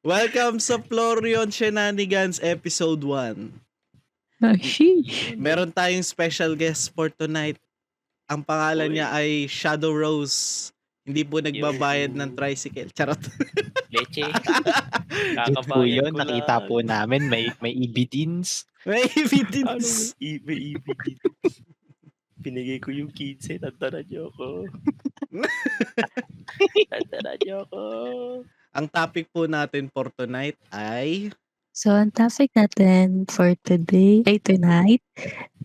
Welcome sa Florion Shenanigans Episode 1. Ah, sheesh. Meron tayong special guest for tonight. Ang pangalan niya ay Shadow Rose. Hindi po nagbabayad ng tricycle. Charot. Leche. Yun po yun, nakita po namin may evidence. May Ano, evidence. may evidence. Pinigay ko yung 15, tantanan niyo ako. Tantanan niyo ako. Ang topic po natin for tonight ay... So, ang topic natin for tonight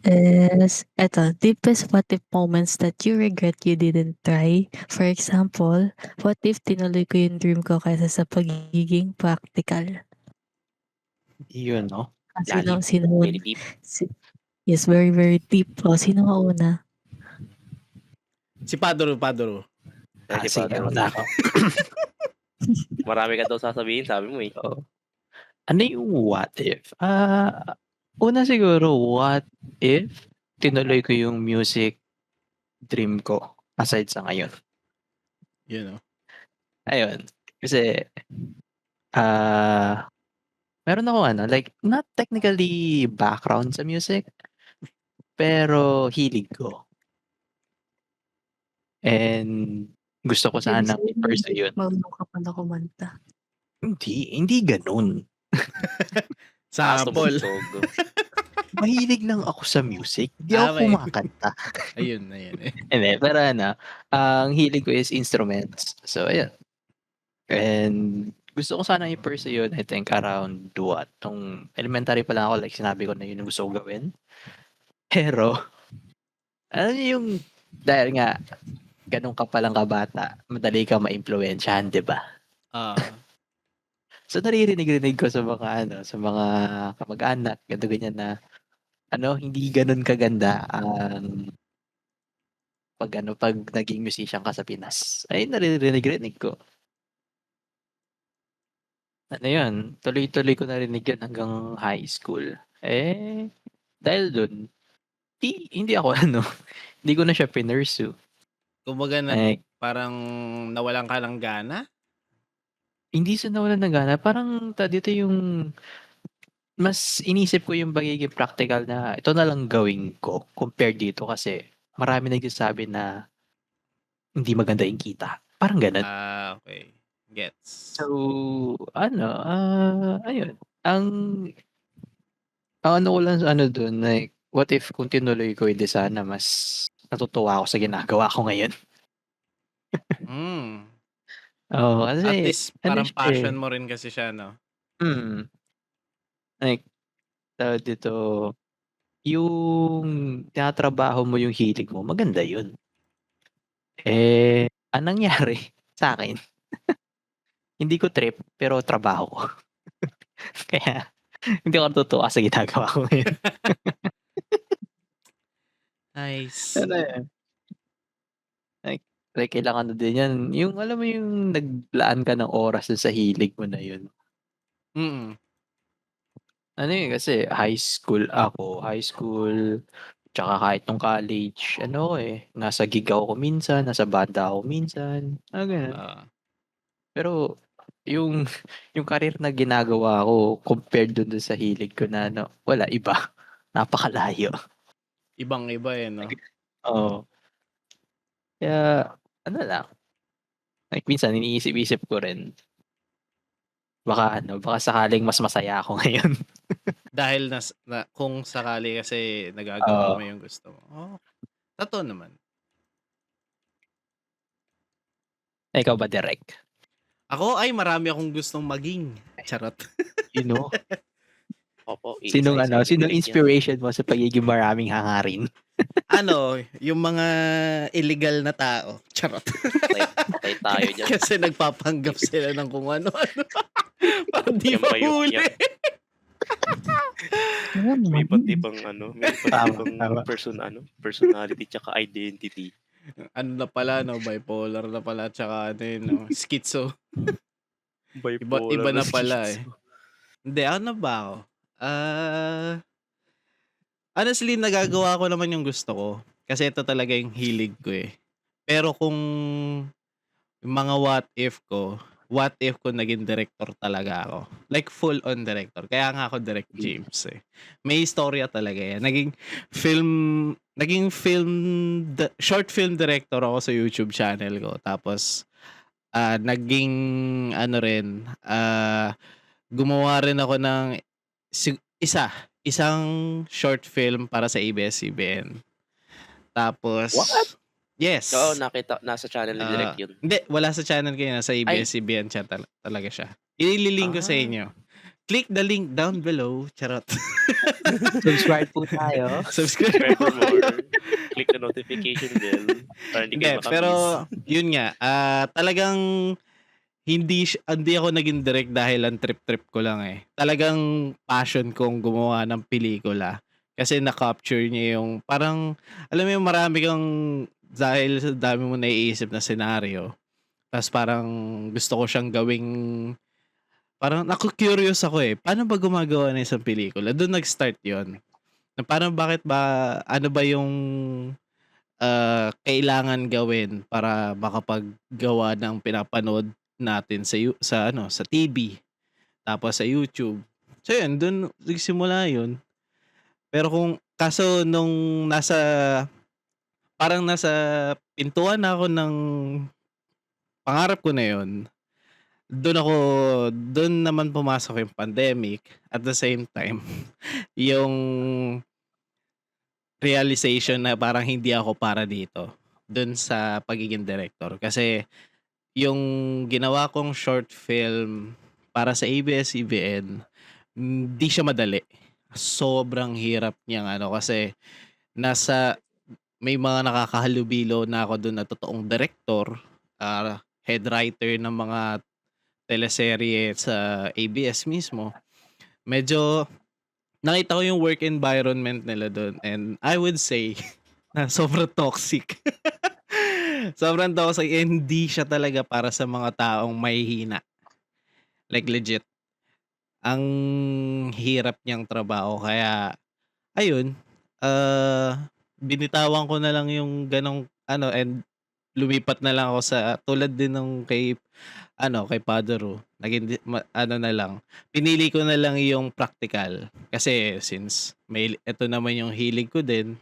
is, deepest what if moments that you regret you didn't try. For example, what if tinuloy ko yung dream ko kaysa sa pagiging practical? Yun, no? Sino Very deep. Yes, very, very deep. O, sino mauna? Si Padro. Sige, na ako. Marami ka daw sasabihin, sabi mo eh. So, ano yung what if? Una siguro, what if tinuloy ko yung music dream ko aside sa ngayon? You know. Ayun. Kasi, meron ako like, not technically background sa music, pero hilig ko. And gusto ko sana i-pursue yun. Marunong ka pala kumanta. Hindi ganun. Sample. Mahilig lang ako sa music. Di ako kumakanta. Ayun. Hindi, pero ang hilig ko is instruments. So, ayun. And gusto ko sana i-pursue yun, I think, around what? Nung elementary pa lang ako, like sinabi ko na yun yung gusto ko gawin. Pero, ano yung, dahil nga, ganun ka palang kabata, madali ka ma-impluwensyahan, di ba? So, naririnig ko sa mga, sa mga kamag-anak, ganyan na, hindi ganun kaganda ang pag naging musician ka sa Pinas. Ay, naririnig ko. Ano yun, tuloy-tuloy ko narinig yun hanggang high school. Dahil dun, hindi ako hindi ko na siya pinursue. Kumbaga parang nawalan ka ng gana? Hindi sa nawalan ng gana. Parang dito yung mas inisip ko yung pagiging practical na ito na lang gawin ko compared dito kasi marami nagsasabi na hindi maganda yung kita. Parang ganun. Okay. Gets. So, ayun. Ang ko lang dun, like, what if kung tinuloy ko, hindi sana mas natutuwa ako sa ginagawa ko ngayon. Kasi at least parang passion mo rin kasi siya, no? Like, dito, yung tinatrabaho mo yung hilig mo, maganda yun. Anong nangyari sa akin? Hindi ko trip, pero trabaho ko. Kaya, hindi ako natutuwa sa ginagawa ko ngayon. Nice. Like, kailangan na din yan. Yung, alam mo yung naglaan ka ng oras sa hilig mo na yun. Kasi high school, tsaka kahit nung college, nasa gig ako minsan, nasa banda ako minsan, ganun. Pero, yung career na ginagawa ko compared dun sa hilig ko na wala, iba. Napakalayo. Ibang-iba no? Oo. Kaya, lang. Like, minsan, iniisip-isip ko rin. Baka sakaling mas masaya ako ngayon. Dahil kung sakali kasi nagagawa mo yung gusto mo. Totoo naman. Ikaw ba, Derek? Ako ay marami akong gustong maging. Charot. Opo, Sinong inspiration mo sa pagiging maraming hangarin? Yung mga illegal na tao. Charot. Patay tayo dyan. Kasi nagpapanggap sila ng kung ano-ano. Parang di mahuli. May iba't ibang personality tsaka identity. Na pala, bipolar na pala, tsaka schizo. Bipolar Iba na pala Hindi, ba ako? Honestly, nagagawa ko naman yung gusto ko. Kasi ito talaga yung hilig ko Pero kung yung mga what if ko, what if kung naging director talaga ako. Like full on director. Kaya nga ako Direct James eh. May istorya talaga yan. Short film director ako sa YouTube channel ko. Tapos naging ano rin, gumawa rin ako ng isang short film para sa ABS-CBN. Tapos What? yes. Oo, nasa channel ni Direct yun. Hindi, wala sa channel kayo. Sa ABS-CBN chat talaga siya. Ililink ko sa inyo. Click the link down below. Charot. Subscribe po tayo. Subscribe Subscribe po. for more. Click the notification bell para hindi Hindi, kayo makamiss. pero yun nga, talagang hindi ako naging direct dahil ang trip ko lang eh. Talagang passion kong gumawa ng pelikula. Kasi na-capture niya yung parang, alam mo yung marami kang, dahil sa dami mo naiisip na senaryo, tapos parang gusto ko siyang gawing, parang naku-curious ako eh. Paano ba gumagawa ng isang pelikula? Doon nag-start yon. Na parang bakit ba, ano ba yung kailangan gawin para makapaggawa ng pinapanood natin sa TV, tapos sa YouTube. So yun, doon nagsimula yun. Pero kaso nung nasa pintuan na ako ng pangarap ko na yun, doon naman pumasok yung pandemic. At the same time, yung realization na parang hindi ako para dito doon sa pagiging director. Kasi yung ginawa kong short film para sa ABS-CBN, hindi siya madali. Sobrang hirap niyang kasi may mga nakakahalubilo na ako doon na totoong director, head writer ng mga teleserye sa ABS mismo. Medyo nakita ko yung work environment nila doon and I would say na sobrang toxic. Sobrang toxic, hindi siya talaga para sa mga taong mahihina. Like legit. Ang hirap niyang trabaho kaya ayun, binitawan ko na lang yung ganong and lumipat na lang ako sa tulad din nung kay Padaro. Naging na lang. Pinili ko na lang yung practical kasi since ito naman yung hilig ko din.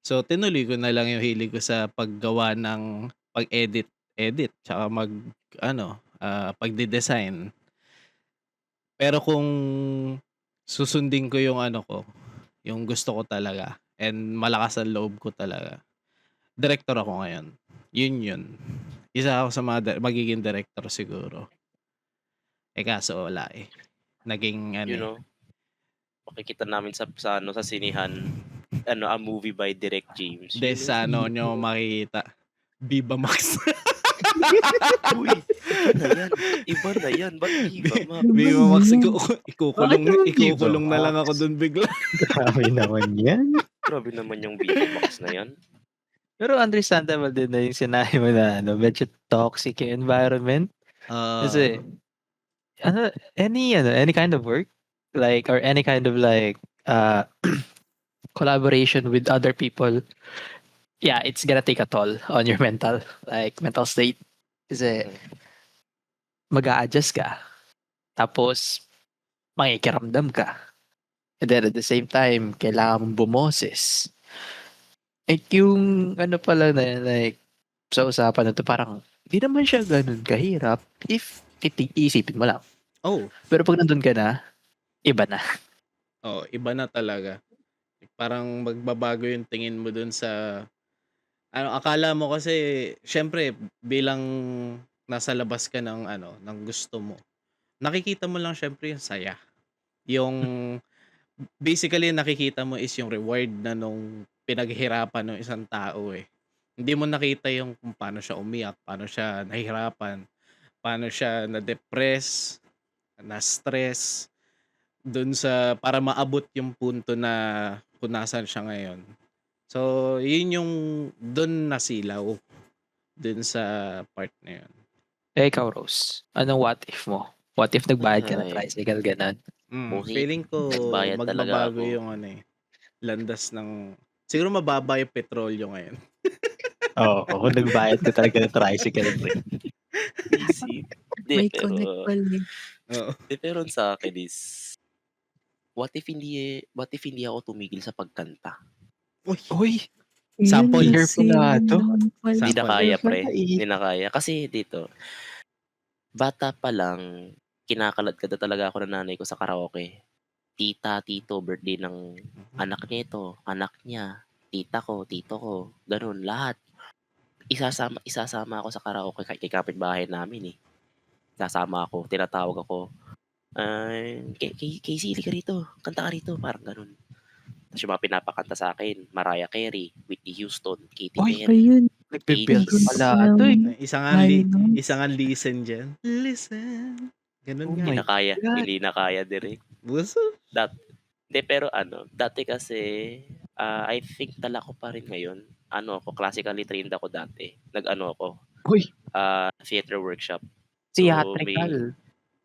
So tinuloy ko na lang yung hilig ko sa paggawa ng pag-edit tsaka pagde-design. Pero kung susundin ko yung yung gusto ko talaga and malakas ang loob ko talaga, director ako ngayon. Yun. Isa ako sa mga magiging director siguro. Kaso wala eh. Naging makikita namin sa sinihan, a movie by Direct James. Sa nyo makikita. Viva Max. Uy, iba na yan. Ba't Viva Max? Viva Max, ikukulong na lang ako dun bigla. Grabe naman yan. Grabe naman yung Viva Max na yan. Pero understandable din na yung sinabi mo na medyo toxic yung environment. Kasi any kind of work like or any kind of like collaboration with other people, yeah, it's gonna take a toll on your mental state. Kasi mag-a-adjust ka. Tapos makikiramdam ka. And then at the same time, kailangan mong bumoses. Yung pala na yan, sa usapan na to, parang hindi naman siya ganun kahirap if iisipin mo lang. Oh. Pero pag nandun ka na, iba na. Oh, iba na talaga. Parang magbabago yung tingin mo dun sa akala mo kasi syempre bilang nasa labas ka ng ng gusto mo. Nakikita mo lang syempre yung saya. Yung basically nakikita mo is yung reward na nung pinaghirapan ng isang tao eh. Hindi mo nakita yung kung paano siya umiyak, paano siya nahihirapan, paano siya na-depress, na-stress dun sa para maabot yung punto na kung nasaan siya ngayon. So, yun yung dun nasilaw dun sa part na yun. Ikaw, Rose, anong what if mo? What if nagbayad ka ng tricycle, ganun? Feeling ko Nagbayad talaga magbabago ako. yung landas ng siguro mababa yung petrolyo ngayon. Oo, nagbayad ka talaga ng tricycle pre. Easy. Hindi, May pero connect pala eh. Oo. hindi, pero sa akin is, what if hindi ako tumigil sa pagkanta? Uy, Uy, Sample. Yun Clear kasi, pala yun to. naman pala. Hindi na Sample. kaya, Clear pala pre. eh. Hindi na kaya. Kasi dito, bata pa lang, kinakaladkad na talaga ako ng nanay ko sa karaoke. Tita, tito, birthday ng anak nito, anak niya, tita ko, tito ko, ganun, lahat. Isasama ako sa karaoke kahit kay kapitbahay namin eh. Sasama ako, tinatawag ako, Casey, ka rito, kanta ka rito, parang ganun. Tapos yung mga pinapakanta sa akin, Mariah Carey, Whitney Houston, Katy Uy, Perry, Ayun. nagbe-build Aegis. pala to eh. Isang ang listen dyan. Listen. Ganun Oh nga. Hindi my na kaya, God. hindi na kaya direct. Buso. Hindi, pero dati kasi, I think dala ko pa rin ngayon. Classically trained ako dati. Ako, Uy, theater workshop. So, theatrical.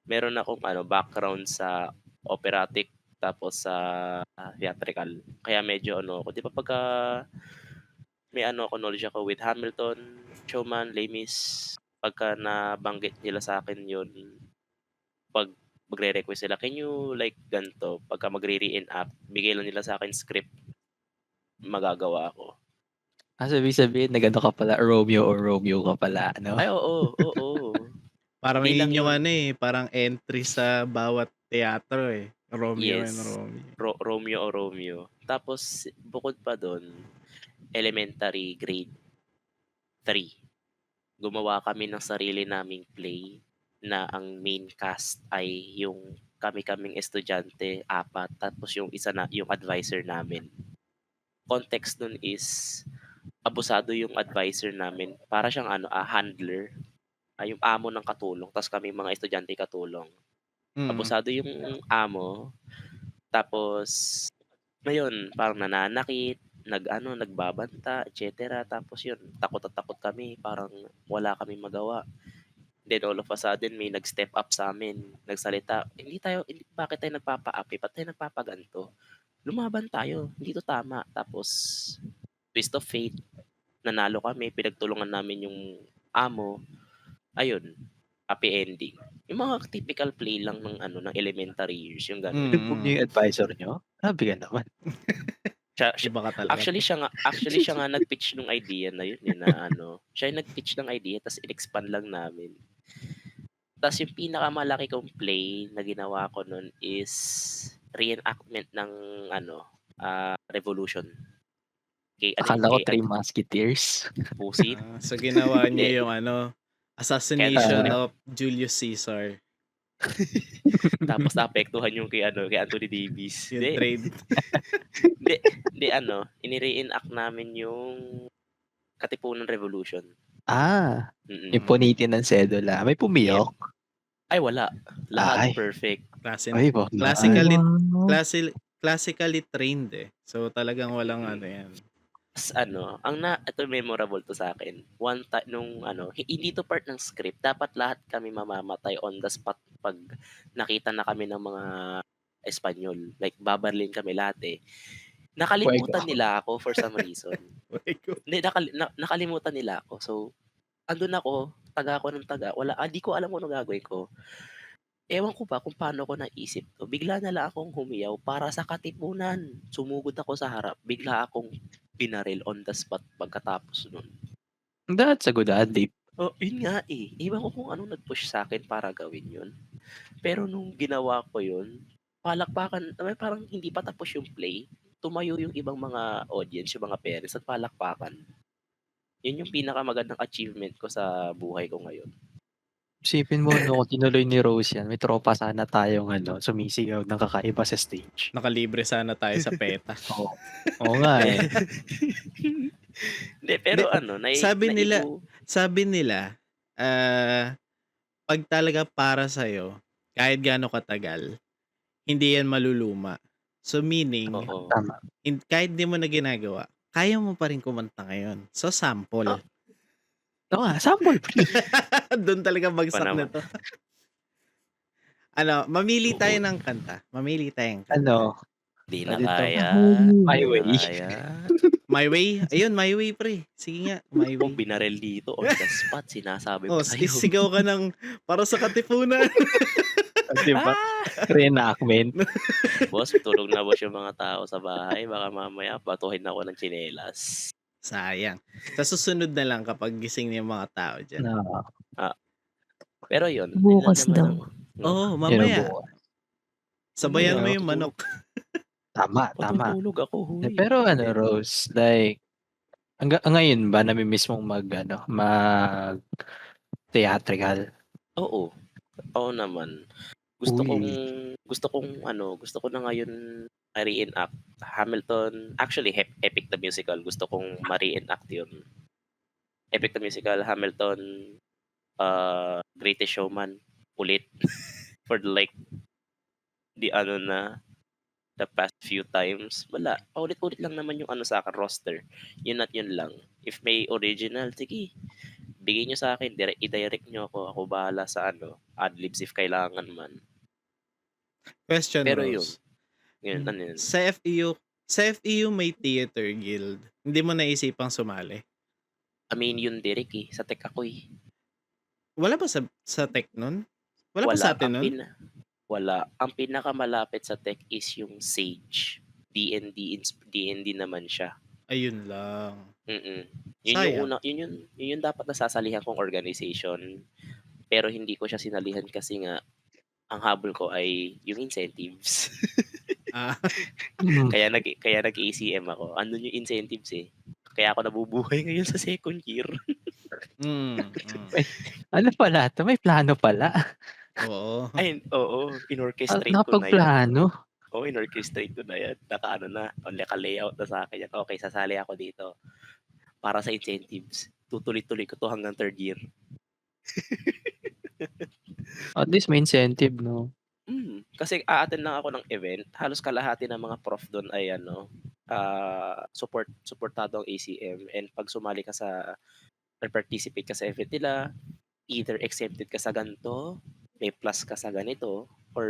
meron akong background sa operatic tapos sa theatrical. Kaya medyo ako, di ba pagka may knowledge ako with Hamilton, Showman, Les Mis, pagka nabanggit nila sa akin yun, pag magre-request sila, can you like ganito, pagka magre-reenact, bigay lang nila sa akin script, magagawa ako. Sabihin, nagano ka pala, Romeo or Romeo ka pala, no? Ay, oo. Parang Hindi lang yun yung yun. parang entry sa bawat teatro eh. Romeo and Yes. Romeo. Romeo o Romeo. Tapos, bukod pa doon, elementary grade 3. Gumawa kami ng sarili naming play na ang main cast ay yung kami-kaming estudyante, 4, tapos yung yung advisor namin. Context nun is, abusado yung advisor namin. Para siyang handler, yung amo ng katulong, tapos kami mga estudyante katulong. Abusado yung amo, tapos ngayon parang nananakit, nagbabanta, etc. Tapos yun, takot at takot kami, parang wala kaming magawa. Then all of a sudden may nag-step up sa amin, nagsalita, bakit tayo nagpapa-api, ba't tayo nagpapaganto? Lumaban tayo, hindi to tama. Tapos twist of fate, nanalo kami, pinagtulungan namin yung amo. Ayun, happy ending. Yung mga typical play lang ng ng elementary years, yung gano'n. Pinupog niyo yung advisor niyo? Grabe ka naman. Iba ka talaga. Actually siya nga nag-pitch ng idea na yun, na siya yung nag-pitch ng idea tapos in-expand lang namin. Tapos yung pinakamalaki kong play na ginawa ko nun is reenactment ng Revolution. Kay Akala ko Three Musketeers. Pusit. So ginawa Hindi. niyo yung assassination of Julius Caesar. Tapos naapektuhan yung kay Anthony Davis. Yung trade. Hindi, ini-reenact namin yung Katipunan Revolution. Yung punitin ng sedula. May pumiyok? Ay, wala. Lahat Ay. perfect. Ay, wow. Classically trained eh. So talagang walang yan. Ito memorable to sa akin. One time hindi to part ng script. Dapat lahat kami mamamatay on the spot pag nakita na kami ng mga Espanyol. Like babarlin kami lahat eh. Nakalimutan nila ako for some reason. Hindi, nakalimutan nila ako. So, andun ako, taga ako ng taga. Di ko alam kung ano gagawin ko. Ewan ko ba kung paano ko naisip to. Bigla na lang akong humiyaw para sa katipunan. Sumugod ako sa harap. Bigla akong binaril on the spot pagkatapos nun. That's a good adlib. Yun nga eh. Ewan ko kung anong nag-push sa akin para gawin yun. Pero nung ginawa ko yun, palakpakan, parang hindi pa tapos yung play. Tumayo yung ibang mga audience, yung mga parents at palakpakan. Yun yung pinakamagandang achievement ko sa buhay ko ngayon. Isipin mo, kung tinuloy ni Rose yan, may tropa sana tayong sumisigaw ng kakaiba sa stage. Nakalibre sana tayo sa PETA. Oo nga eh. Hindi, pero sabi nila, pag talaga para sa'yo, kahit gaano katagal, hindi yan maluluma. So meaning, Tama. Kahit di mo na ginagawa, kaya mo pa rin kumanta ngayon. So sample. Oo nga, sample. Doon talaga bagsak na to. Mamili tayo ng kanta. Di na kaya. My way. My way? Ayun, my way, pre. Sige nga, my Oh, way. binarel dito on the spot, sinasabi Oh, ko sa'yo. sigaw ka ng para sa katipunan. Di ba? Ah! Reenactment. Boss, tulog na boss yung mga tao sa bahay. Baka mamaya batuhin ako ng tsinelas. Sayang. Sa susunod na lang kapag gising na yung mga tao dyan. No. Pero yun, yun lang Bukas naman daw. ang... No? Oo, Yun ang mamaya. bukas. Sabayan mo Mamaya, yung manok. Tama. Patutulog ako, huy. Pero Rose, like, ngayon ba namimiss mong mag theatrical? Oo. Oo naman. Gusto ko na ngayon ma-reenact Hamilton. Actually, Epic the Musical. Gusto kong ma-reenact yun. Epic the Musical, Hamilton, Greatest Showman, ulit. For like, the past few times. Wala. Paulit-ulit lang naman yung sa akin, roster. Yun at yun lang. If may original, sige. Bigay nyo sa akin, i-direct nyo ako. Ako bahala sa adlibs if kailangan man. Question, Pero Rose. yun, ano yun? Sa FEU may theater guild. Hindi mo naisipang sumali? I mean, yun Derek sa tech ako Wala ba sa tech nun? Wala pa sa atin nun? Wala. Ang pinakamalapit sa tech is yung Sage. D&D naman siya. Ayun lang. Yun Sayang. yun yung dapat nasasalihan kong organization. Pero hindi ko siya sinalihan kasi nga ang habol ko ay yung incentives. Ah, kaya nag-ACM ako. Andun yung incentives Kaya ako nabubuhay ngayon sa second year. Ano pala to? May plano pala. oo. Ay, oo. In-orchestrate ko na yan. Nakapagplano. Oo, in-orchestrate ko na yan. Naka-layout na sa akin yan. Okay, sasali ako dito. Para sa incentives. Tutuloy-tuloy ko to hanggang third year. At least may incentive, no? Kasi a-attend lang ako ng event. Halos kalahati ng mga prof doon ay supportado ang ACM. And pag sumali ka or participate ka sa event nila, either exempted ka sa ganito, may plus ka sa ganito, or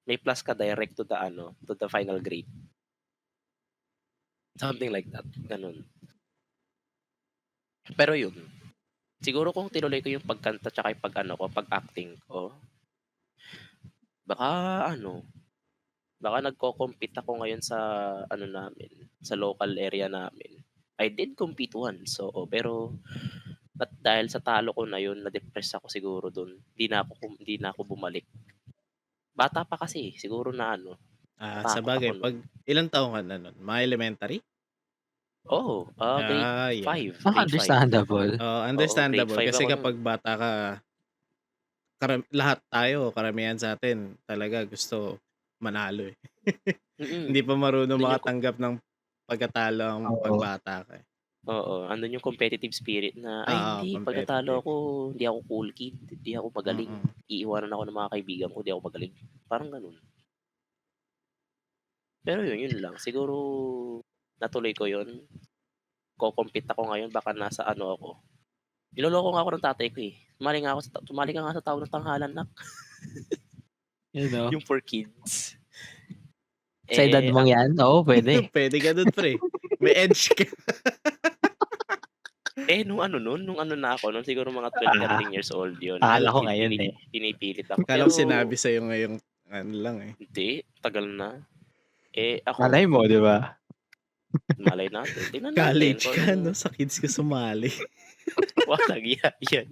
may plus ka direct to the final grade. Something like that. Ganun. Pero yun. Siguro kung tinuloy ko yung pagkanta tsaka yung pag-acting ko, baka nagko-compete ako ngayon sa namin, sa local area namin. I did compete once, pero dahil sa talo ko na yun, na-depress ako siguro doon. Hindi na ako bumalik. Bata pa kasi, siguro na Sa bagay, ako nun. pag ilang taong ka na nun? Mga elementary? Oo, grade 5. Understandable. Understandable. grade 5 Kasi ako kapag bata ka, lahat tayo, karamihan sa atin, talaga gusto manalo eh. Hindi pa marunong Andun yung makatanggap ng pagkatalo ang Oo. pagbata ka. Oo, andun yung competitive spirit na, hindi, pag competitive. natalo ako, hindi ako cool kid, hindi ako magaling. Mm-mm. Iiwanan ako ng mga kaibigan ko, hindi ako magaling. Parang ganun. Pero yun lang. Siguro, natuloy ko yun. Ko-compete ako ngayon, baka nasa ako. Niloloko nga ako ng tatay ko Sumali ka nga sa tawag ng tanghalan, nak. You know? Yung for kids. Sa edad mong yan? Oo, pwede. Pwede ka dun, pre. May edge ka. Nung na ako, nung siguro mga 12, 13 years old yun. Akala ko ngayon Pinipilit ako. Kala ko Pero, sinabi sa'yo ngayong lang eh. hindi, tagal na. Ako, Malay mo, di ba? malay natin. Tingnan natin. College kung ka, ano- no? Sa kids ko sumali. Walang yan.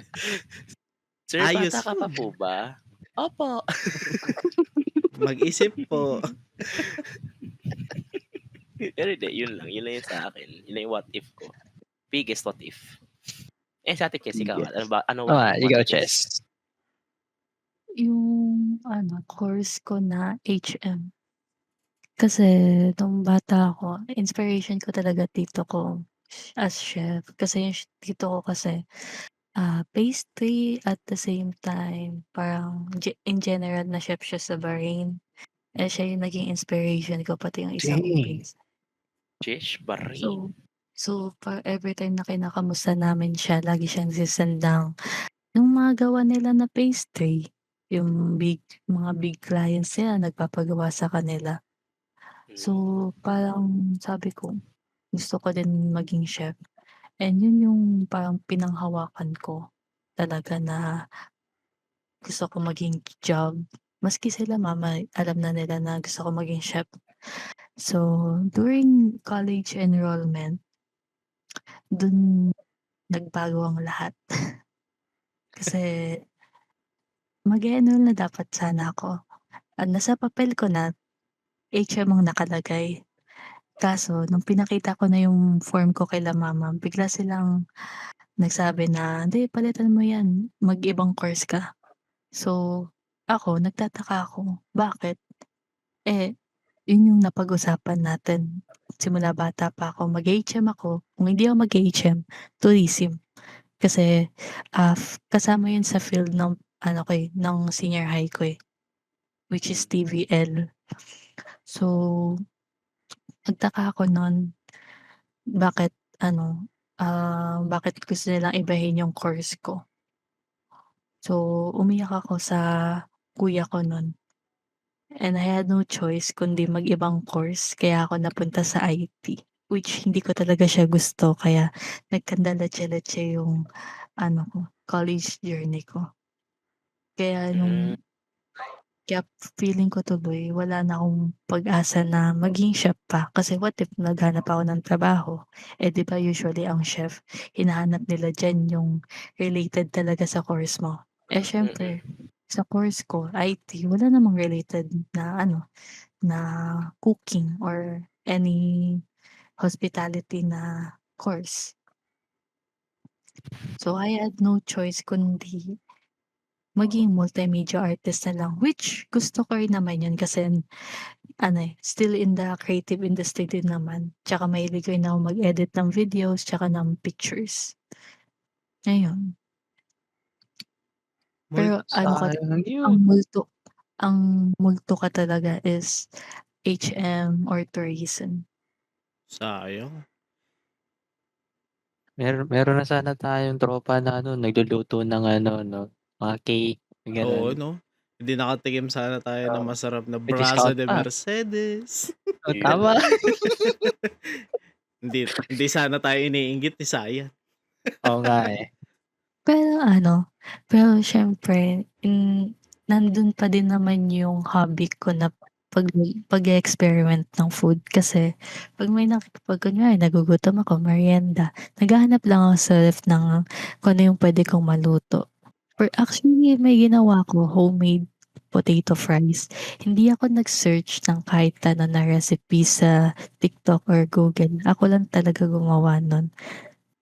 Sir, Ayos bata ka pa yun. po ba? Opo. Mag-isip po. Pero hindi, yun lang. Yun lang yun sa akin. Yun lang yung what if ko. Biggest what if. Sa atin, Chess, ikaw. Ano ba? Ano what if? Ikaw, What if? Chess. Yung course ko na HM. Kasi nung bata ako, inspiration ko talaga tito ko as chef. Kasi yung tito ko kasi pastry at the same time, parang in general na chef siya sa Bahrain. Siya yung naging inspiration ko, pati yung isang Dang. place. Chesh, Bahrain. So every time na kinakamusta namin siya, lagi siyang nagsisend ng yung mga gawa nila na pastry. Yung mga big clients nila, nagpapagawa sa kanila. So, Hmm. parang sabi ko, gusto ko din maging chef. And yun yung parang pinanghawakan ko talaga na gusto ko maging job. Maski sila mama, alam na nila na gusto ko maging chef. So, during college enrollment, dun nagbago ang lahat. Kasi mag-e-enroll na dapat sana ako. At nasa papel ko na HM ang nakalagay. Kaso nung pinakita ko na yung form ko kila mama, bigla silang nagsabi na, "Hindi, palitan mo 'yan, mag-ibang course ka." So, ako nagtataka ako, bakit? Eh, yun yung napag-usapan natin simula bata pa ako, mag-HM ako. Kung hindi ako mag-HM, tourism. Kasi, kasama yun sa field ng ano ko, ng senior high ko, which is TVL. So, nagtaka ako nun, bakit ano, bakit gusto nilang ibahin yung course ko. So, umiyak ako sa kuya ko nun, and I had no choice kundi mag-ibang course kaya ako napunta sa IT, which hindi ko talaga siya gusto kaya nagkandalache-leche yung ano ko, college journey ko. Kaya Hmm. kaya feeling ko tuloy wala na akong pag-asa na maging chef pa kasi what if naghanap ako ng trabaho, eh, 'di ba usually ang chef hinahanap nila diyan yung related talaga sa course mo. Eh, Mm. siyempre sa course ko IT wala namang related na ano, na cooking or any hospitality na course. So, I had no choice kundi maging multimedia artist na lang, which gusto ko rin naman yun kasi ano, still in the creative industry din naman. Tsaka mahilig rin ako mag-edit ng videos tsaka ng pictures. Ayun. Pero ano ka, Sayang ang yun. ang multo ka talaga is HM or tourism. Sayang. Meron na sana tayong tropa na ano, nagluluto ng ano 'no, mga cake, Oo, gano'n. 'no? Hindi nakatikim sana tayo ng Oo, masarap na may braso discount de pa. Mercedes. Oo, Yun tama. lang. Hindi sana tayo iniinggit ni Sayang. Oo nga, eh. Pero ano, pero siyempre nandun pa din naman yung hobby ko na pag pag-e-experiment ng food kasi 'pag kunwari nagugutom ako, merienda, naghahanap lang ako sa ref ng kung ano yung puwede kong maluto. Or actually may ginawa ako, homemade potato fries. Hindi ako nag-search ng kahit ano na recipe sa TikTok or Google, ako lang talaga gumawa nun.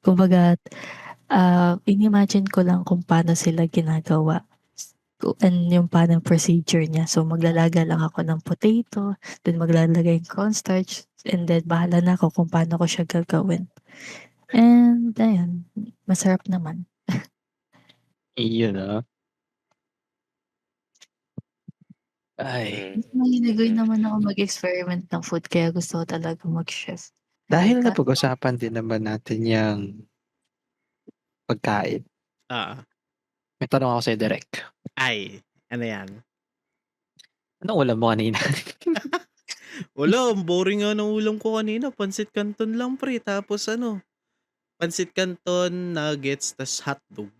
Kumbaga, in-imagine ko lang kung paano sila ginagawa and yung parang procedure niya. So, maglalaga lang ako ng potato, then maglalagay ng cornstarch, and then bahala na ako kung paano ko siya gagawin. And ayun, masarap naman. Iyon, ah. Ay, Mm. Mas mahilig rin Mm. naman ako mag-experiment ng food kaya gusto ko talaga mag-chef. dahil Ka napag-usapan din naman natin yang pagkain, Oo. may tanong ako sa'yo direct. Ay, ano 'yan? Anong ulam mo kanina? Wala, ang boring nga ng ulam ko kanina, pansit canton lang pre, tapos ano, pansit canton, nuggets, tas hotdog.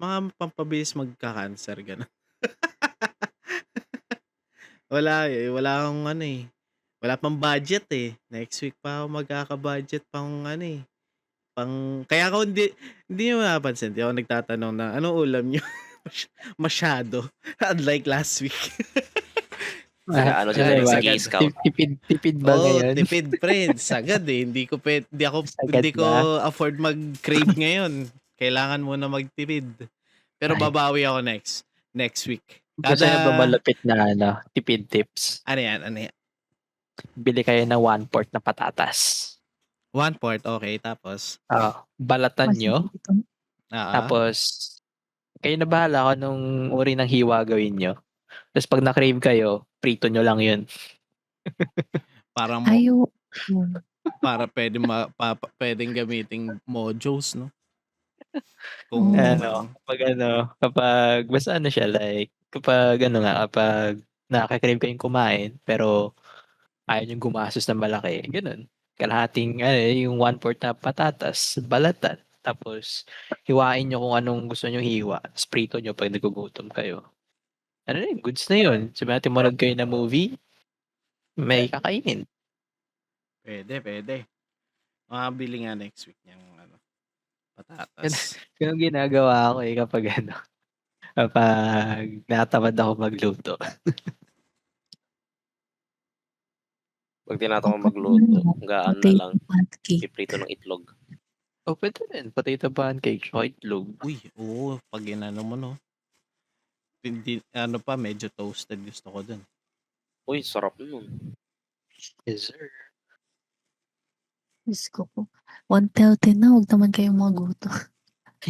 Mga pampabilis magka-cancer, gano'n. Wala, eh, wala akong ano, eh, wala pang budget, eh. Next week pa ako magkaka-budget pang ano, eh, kaya ako hindi niyo mapapansin, 'di ako nagtatanong na, "Anong ulam niyo?" Masyado, unlike last week. Nag-aano siya, Ano ba, nagsi-K Sagad. scout. tipid ba Oo, ngayon? tipid pre, sagad, eh, Sagad hindi ko ba? afford mag-crave ngayon, kailangan muna magtipid. Pero Ay, babawi ako next week. gusto niyo ba Kada malupit na ano, tipid tips? ano 'yan, ano 'yan? Bili kayo ng 1/4 na patatas. 1/4, okey, tapos? Oo, balatan niyo, Oo, tapos kayo na bahala kung anong uri ng hiwa gawin niyo. Tapos 'pag na-crave kayo, prito niyo lang 'yun. parang mo Ayoko. para puwedeng gamiting mojos 'no? Oo. Kung Kapag basta ano siya, like kapag ano nga, kapag nakaka-crave kayong kumain pero ayaw niyong gumastos ng malaki, gano'n. Kalahating yung 1/4 na patatas, balatan, tapos hiwain niyo kung anong gusto niyong hiwa, ta's prito niyo 'pag nagugutom kayo. Ano na yun, goods na yun. Sabihin natin manood kayo ng movie, may kakainin. Pwede. Makabili nga next week niyang Gan patatas. Gano'n ginagawa ko, kapag kapag natamad ako magluto. 'Pag tinatamad Ako magluto, ano, gaan na potato lang, pancake. piprito ng itlog. Oh, puwede rin, potato pancake tsaka itlog. Uy, oo, 'pag inano mo 'no, hindi medyo toasted gusto ko dun. Uy, sarap nun. Yes, sir. Diyos ko po. 1:30 na, huwag naman kayong magutom.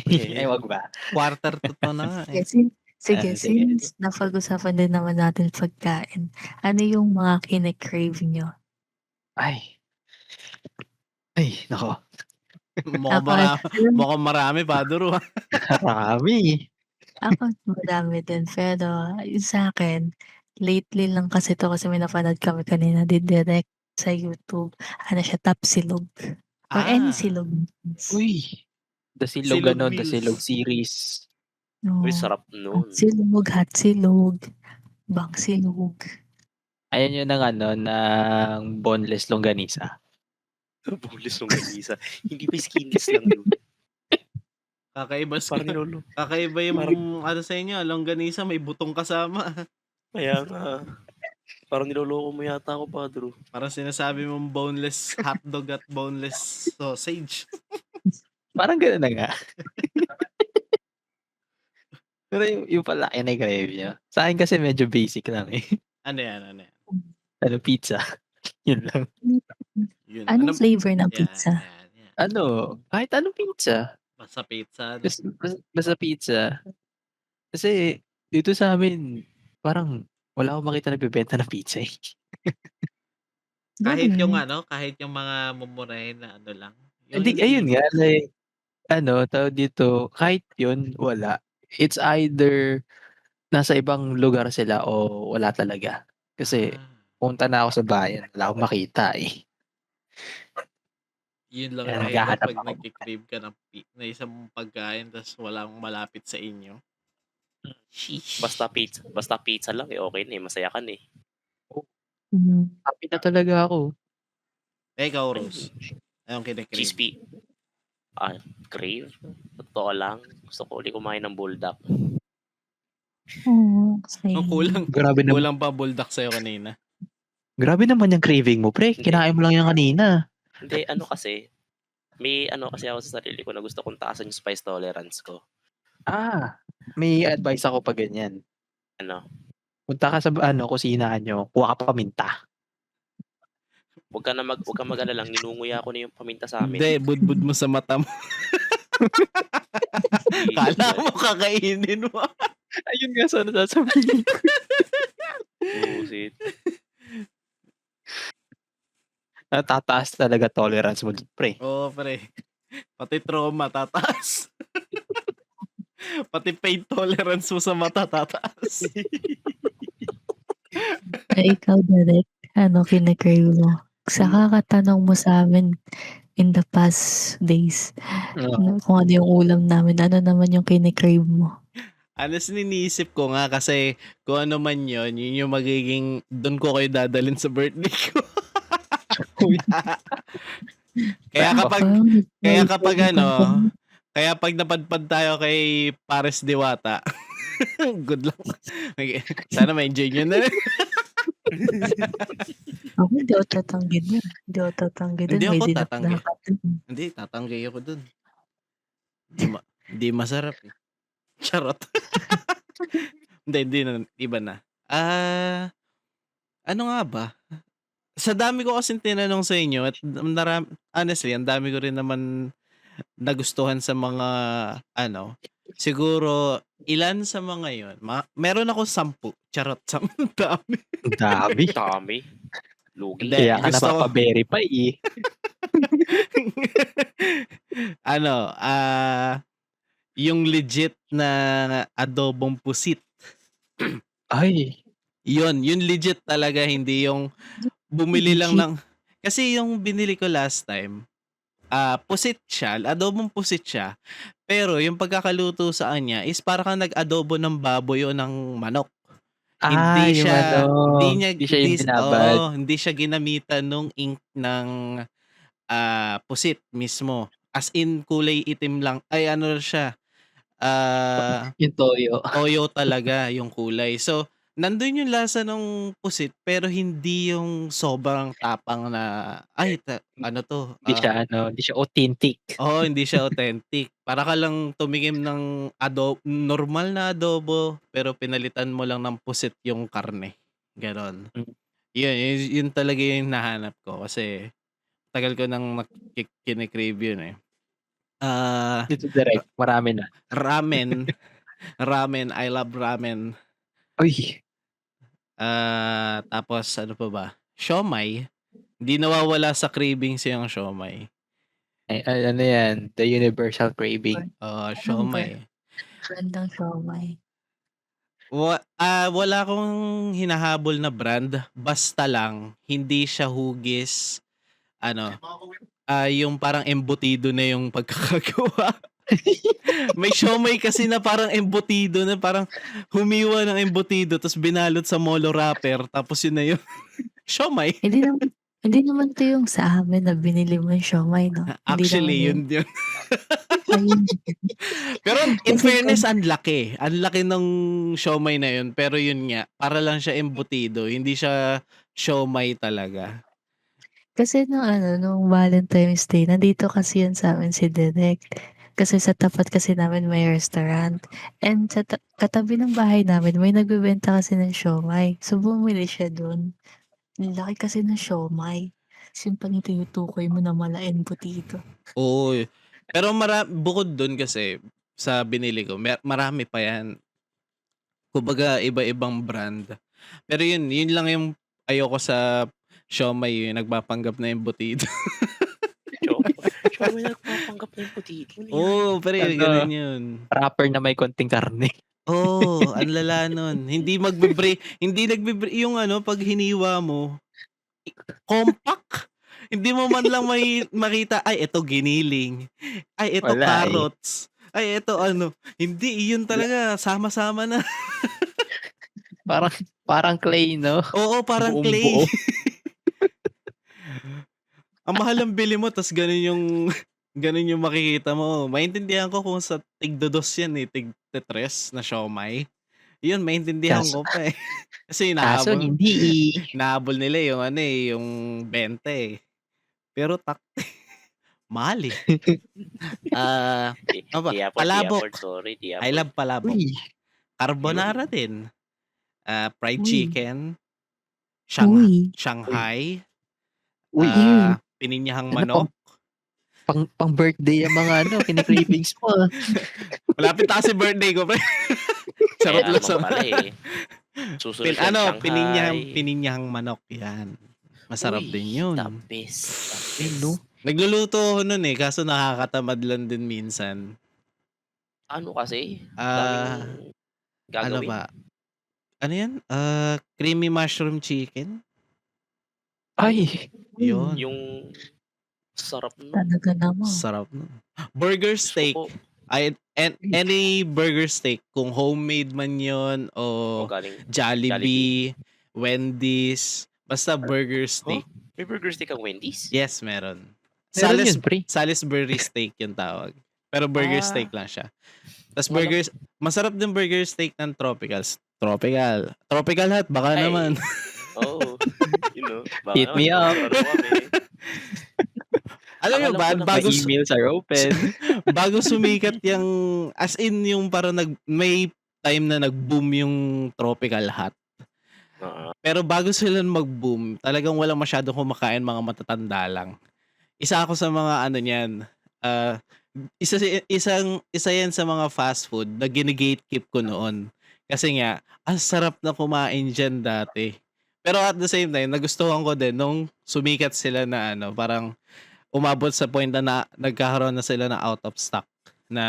Ay, wag ba? 1:45 na nga, eh. Sige, Sige. since napag-usapan din naman natin pagkain, ano yung mga kine-crave niyo? Ay, naku, Mukhang marami, Padro, ah. marami. Ako madami din, pero yung sa'kin, lately lang kasi 'to kasi may napanood kami kanina didirect sa YouTube. Ano siya, Tapsilog or any Ah, silog. Uy, The Silog Silog The Silog Meals. series. Uy, Oo, sarap nun. Hatsilog, Bangsilog. Ayan yun ng boneless longganisa. Boneless longganisa. Hindi ba skinless lang yun? Kakaiba Parang kakaiba yung sa inyo, longganisa may butong kasama. kaya nga. Parang niloloko mo yata ako, Padro. Parang sinasabi mong boneless hotdog at boneless sausage. Parang gano'n na nga. Pero yung pala kine-crave niyo. Sa'kin kasi medyo basic lang, eh. Ano yan? Pizza. Yun lang. Yun. Anong flavor ng Yan, pizza? yan. Kahit anong pizza. Basta pizza. Basta pizza. Kasi dito sa'min parang wala akong makita nagbebenta ng pizza, eh. Kahit yung Ganun. kahit yung mga mumurahin na lang. Yung Hindi, hindi ayun nga, like tawag dito, kahit yun wala. It's either nasa ibang lugar sila o wala talaga. Kasi pumunta na ako sa bayan, wala akong makita, eh. yun lang Kaya yung mahirap naghahanap pag ako. nagki-crave ka ng isang pagkain tapos walang malapit sa inyo. Sheesh. Basta pizza lang okay na, masaya ka na, eh. Happy na talaga ako. Ikaw, Rose. Anong Cheese kine-crave? Crave? Totoo lang, gusto ko ulit kumain ng bulldog. Ang kulang Grabe pa buldak sa'yo kanina. naman yung craving mo, pre. Hindi. Kinain mo lang yan kanina. Hindi, kasi, may kasi ako sa sarili ko na gusto kong taasan yung spice tolerance ko. May advice ako pag ganyan. Ano? Punta ka sa kusina nyo, kuha ka paminta. Huwag kang mag-alala, ninunguya ko na yung paminta sa amin. Hindi, budbud mo sa mata mo. Kala mo kakainin mo. Ayun nga sana sasabihin ko. Bullshit. Tataas talaga tolerance mo, pre. Oo, pre. Pati trauma, tataas. Pati pain tolerance mo sa mata, tataas. Ikaw, Derek, ano kine-crave mo? Sa kakatanong mo sa amin in the past days, kung ano yung ulam namin, ano naman yung kine-crave mo? Honestly, iniisip ko nga kasi kung ano man yun yung magiging, doon ko kayo dadalhin sa birthday ko. Kaya pag napadpad tayo kay Pares Diwata, good luck. Sana ma-enjoy nyo na rin. Ako hindi ako tatanggi dun. Hindi May ako dinakdakan dun. Hindi, tatanggi ako dun. Hindi masarap, eh. Charot. Hindi na, iba na. Ano nga ba? Sa dami ko kasing tinanong sa inyo at honestly, ang dami ko rin naman nagustuhan sa mga siguro ilan sa mga yon. Meron ako 10. Charot, 10 dami. Dami. Lugi. Hindi, Kaya ka gusto ko. napapa-verify, eh. Yung legit na adobong pusit. Ay, Yun legit talaga, hindi yung bumili lang Legit. ng kasi yung binili ko last time, pusit siya, adobong pusit siya. Pero yung pagkakaluto sa kanya is para kang nag-adobo ng baboy o ng manok. Hindi Yung ano, siya hindi siya yung binabad. hindi siya ginamitan nung ink ng, pusit mismo. As in kulay itim lang ay ano siya, ah Yung toyo. toyo talaga yung kulay. So, nandun yung lasa ng pusit pero hindi yung sobrang tapang na, ay ano 'to, Hindi siya authentic. oo, hindi siya authentic. Para ka lang tumingin ng normal na adobo pero pinalitan mo lang ng pusit yung karne, gano'n. Hmm. Yun talaga yung hinahanap ko kasi tagal ko ng kine-crave yun, eh. Dito direct, marami na. Ramen, ramen, I love ramen. Uy, Tapos ano pa ba? Siomai. Hindi nawawala sa cravings yung siomai. ano yan, the universal craving. Oo, Anong siomai. brand ng siomai? Wala akong hinahabol na brand, basta lang hindi siya hugis, ano, yung parang embutido na yung pagkakagawa. May siomai kasi na parang embutido na parang humiwa ng embutido tapos binalot sa molo wrapper tapos yun na yun. Siomai. Hindi naman 'to yung sa amin na binili mo yung siomai 'no? Hindi naman Actually, yun. yun. Ayun. Pero in Kasi fairness, ang laki. Ang laki ng siomai na yun. Pero yun nga, para lang siya embutido. Hindi siya siomai talaga. Kasi nung Valentine's Day nandito kasi yun sa'min si Direk. Kasi sa tapat kasi namin may restaurant and sa katabi ng bahay namin may nagbebenta kasi ng siomai. So, bumili siya dun. Ang laki kasi ng siomai. Tas yun pang tinutukoy mo na mala embutido. Oo. Pero bukod dun kasi sa binili ko, marami pa yan. Kumbaga, iba-ibang brand. Pero yun lang yung ayoko sa siomai, yung nagpapanggap na embutido. Siomai nagpapanggap na embutido. Ano yan? Oo, pero yun, ganun yun. Wrapper na may konting karne. Oo, ang lala nun. Hindi nagbe-break yung pag hiniwa mo, compact. Hindi mo man lang makita, ay ito giniling. Ay ito Wala eh. carrots. Ay ito Hindi, iyon talaga sama-sama na. Parang clay, no? Oo, parang Buong clay. buo. Ang mahal ang bili mo tas ganun yung makikita mo. Maintindihan ko kung sa tig-2 yan eh, tig-3 na siomai. Yun, maintindihan Kaso ko pa eh. Kasi kaso hindi nahabol nila yung yung 20 eh. Pero mahal eh. Ano ba? Palabok. Sorry, I love palabok. Uy, Carbonara din. Fried Uy. chicken. Uy. Shanghai. uy. Pininyahang Ano manok. Pang birthday yung mga kini-cravings mo. Malapit na kasi birthday ko, pre. Charot lang sa pala eh. Susunod yung Shanghai. pininyahang manok yan. Masarap Uy, din yun. The best. No? Nagluluto ako nun eh, kaso nakakatamad lang din minsan. Ano kasi? Ano Gagawin. ba? Ano yan? Creamy mushroom chicken? Ay, Yun. Yung sarap nun. Talaga naman. Sarap nun. Burger steak. Gusto ko, Any burger steak, kung homemade man yun o galing. Jollibee, Wendy's, basta burger steak. May burger steak ang Wendy's? Yes, meron. meron yun, pre. Salisbury steak yung tawag. Pero burger steak lang siya. Tapos masarap din burger steak ng Tropical Hut, baka Ay. naman. Oo. Baka Hit me up. Alam nyo ba, My emails are open. bago sumikat yung, as in yung parang may time na nag-boom yung Tropical Hut. Pero bago sila mag-boom, talagang walang masyadong kumakain, mga matatanda lang. Isa ako sa mga niyan. Isa yan sa mga fast food na gine-gatekeep ko noon. Kasi nga, ang sarap na kumain dyan dati. Pero at the same time, nagustuhan ko din nung sumikat sila na parang umabot sa point na nagkakaroon na sila na out of stock na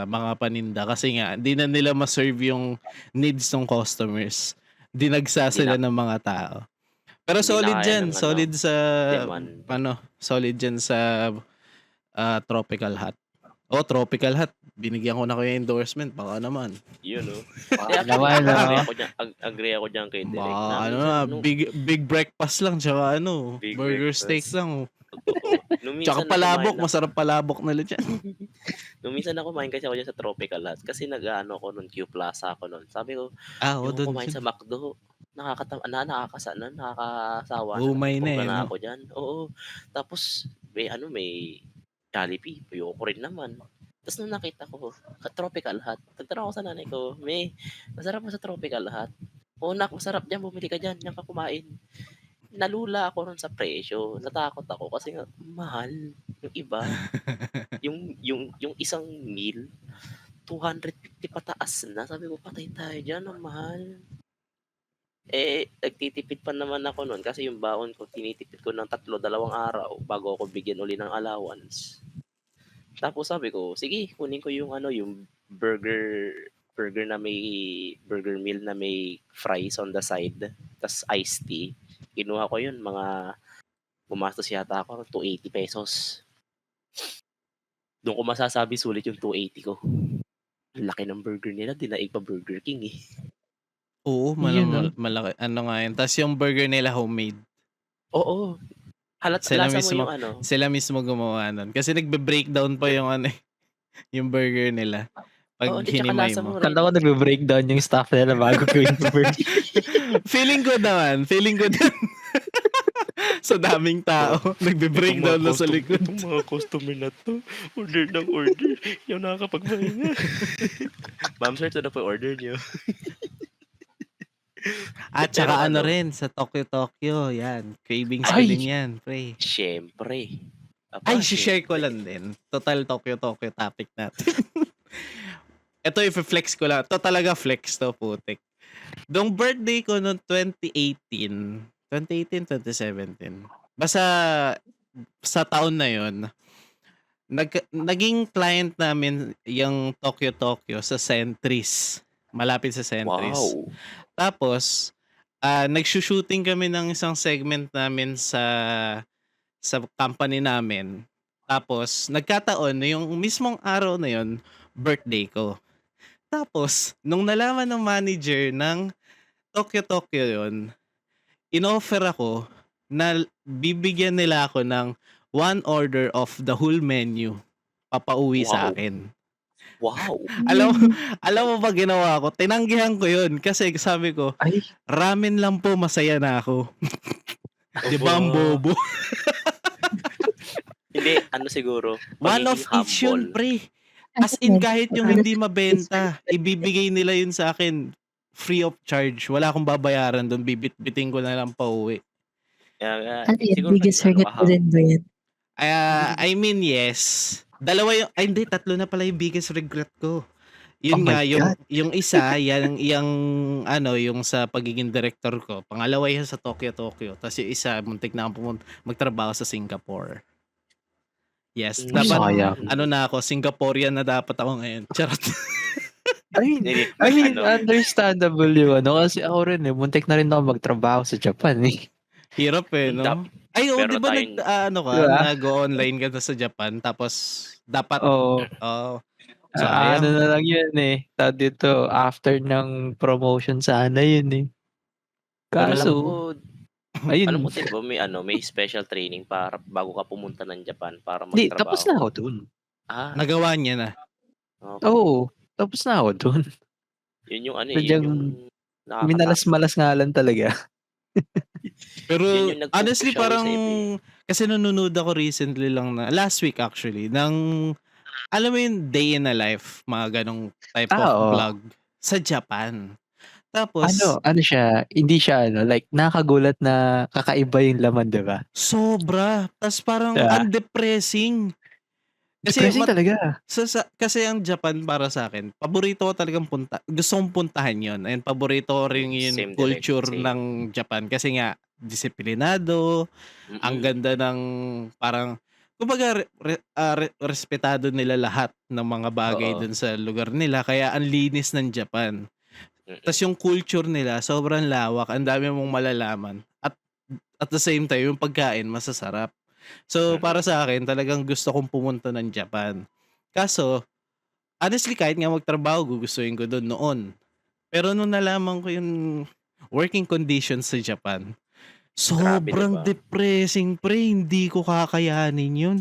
mga paninda. Kasi nga, hindi na nila ma-serve yung needs ng customers. Dinagsa sila ng mga tao. Pero Hindi na solid kaya dyan. ng Solid sa, demand. solid dyan sa Tropical Hut. Oh, Tropical Hut. Binigyan ko na kayo endorsement. Baka naman. Yun, no? Baka Actually, naman, agree ako dyan kay Direk Baka na ano minsan, na, big breakfast lang. Tsaka Big burger steak breakfast. lang. Totoo. Tsaka palabok. Masarap palabok nila dyan. Nung minsan na kumain kasi ako dyan sa Tropical Hut kasi nag-ano ako nun, Q Plaza ako nun. Sabi ko, Oo, yung doon. kumain sa McDo, nakakasawa na, Umay na napupunta eh, na no? ako dyan. Oo. Tapos, may Jollibee, ayoko rin naman. Tapos nung nakita ko, Tropical Hut, nagtanong ako sa nanay ko, masarap ba sa Tropical Hut? Oo, nak, masarap dyan, bumili ka dyan, yan ka kumain. Nalula ako ron sa presyo, natakot ako kasi nga, mahal. Yung iba, yung isang meal, 250 pataas na. Sabi ko, patay tayo dyan, ang mahal. Nagtitipid pa naman ako nun kasi yung baon ko, tinitipid ko ng 2 araw bago ako bigyan uli ng allowance. Tapos sabi ko, sige, kunin ko yung yung burger meal na may fries on the side, tas iced tea. Kinuha ko yun, gumastos yata ako ng 280 pesos. Doon ko masasabi sulit yung 280 ko. Ang laki ng burger nila, dinaig pa Burger King eh. Oo, Yun, malaki. Ano nga yun. Tapos yung burger nila homemade. Oo. Sila Lasa mo mismo, yung sila mismo gumawa nun. Kasi nagbe-breakdown pa yung yung burger nila. Pag hindi, tsaka hinimay lasa mo. mo rin. Kala ko nagbe-breakdown yung staff nila bago ko yung burger. feeling ko din. Sa daming tao, nagbe-breakdown na sa likod. Itong mga customer na to, order ng order. Yung nakakapagpahinga. Ma'am sir, ito na po order niyo. At Pero saka rin, sa Tokyo, yan. Cravings ko Ay! din yan, pre. Siyempre. Ay, share ko lang din. Total Tokyo topic natin. Ito, i-flex ko lang. Ito talaga flex to, putik. Nung birthday ko noong 2017. Basta sa taon na yon, naging client namin yung Tokyo sa Centris. Malapit sa Centris. Wow. Tapos, nagsushooting kami ng isang segment namin sa company namin. Tapos, nagkataon na yung mismong araw na yon, birthday ko. Tapos, nung nalaman ng manager ng Tokyo yon, inoffer ako na bibigyan nila ako ng 1 order of the whole menu. Papauwi sa Wow. akin. Wow. Alam mo ba ginawa ko? Tinanggihan ko yun kasi sabi ko, Ay, ramen lang po, masaya na ako. Di ba ang bobo? Hindi, siguro. One of pagiging each yun, humble. pre. As in, kahit yung hindi mabenta, ibibigay nila yun sa akin free of charge. Wala akong babayaran doon. Bibit-biting ko na lang pauwi. Kaya, Ano yun? siguro Biggest nag-ano regret ka, mo din ba yun? I mean, yes. Dalawa yung, ay hindi, 3 na pala yung biggest regret ko. Yun Oh my nga, God. yung isa, yung sa pagiging director ko. Pangalawa yan sa Tokyo. Tapos yung isa, muntik na akong magtrabaho sa Singapore. Yes, dapat, sayang. na ako, Singaporean na dapat ako ngayon. Charot. I mean, understandable yun. Kasi ako rin muntik na rin ako magtrabaho sa Japan eh. Hirap eh, no? Ay, Pero di ba Diba? nag-online ka na sa Japan, tapos dapat, Oo. sayang. Ano na lang yun eh. Tawag dito, after ng promotion sana yun eh. Pero alam Kaso, mo, ayun. di ba may special training para bago ka pumunta ng Japan para Hindi, magtrabaho? tapos na ako dun. Nagawa niya na. Okay. Oo, tapos na ako dun. Yun yung Sadyang yun yung nakakatakot. Minalas-malas nga lang talaga. Pero Yun yung nagpupush honestly, away parang, sa iba kasi nanonood ako recently lang last week actually, alam mo yung day in a life, mga ganong type of Oo. vlog sa Japan. Tapos, Ano siya, hindi siya like nakagulat na kakaiba yung laman, di ba? sobra. Tapos parang Diba? ang depressing. Kasi Depressing talaga. kasi ang Japan para sa akin, paborito ko talagang gusto kong puntahan yon. And paborito ko rin yung Same culture direct, same. ng Japan. Kasi nga, disiplinado, ang ganda ng parang, kumbaga, respetado nila lahat ng mga bagay Oo. dun sa lugar nila. Kaya ang linis ng Japan. Tapos yung culture nila, sobrang lawak. Ang dami mong malalaman. At at the same time yung pagkain masasarap. So, para Mm. sa akin talagang gusto kong pumunta ng Japan. Kaso, honestly kahit nga magtrabaho gugustuhin ko dun noon. Pero nung nalaman ko yung working conditions sa Japan, Grabe, 'di sobrang ba? depressing pre, hindi ko kakayanin yun.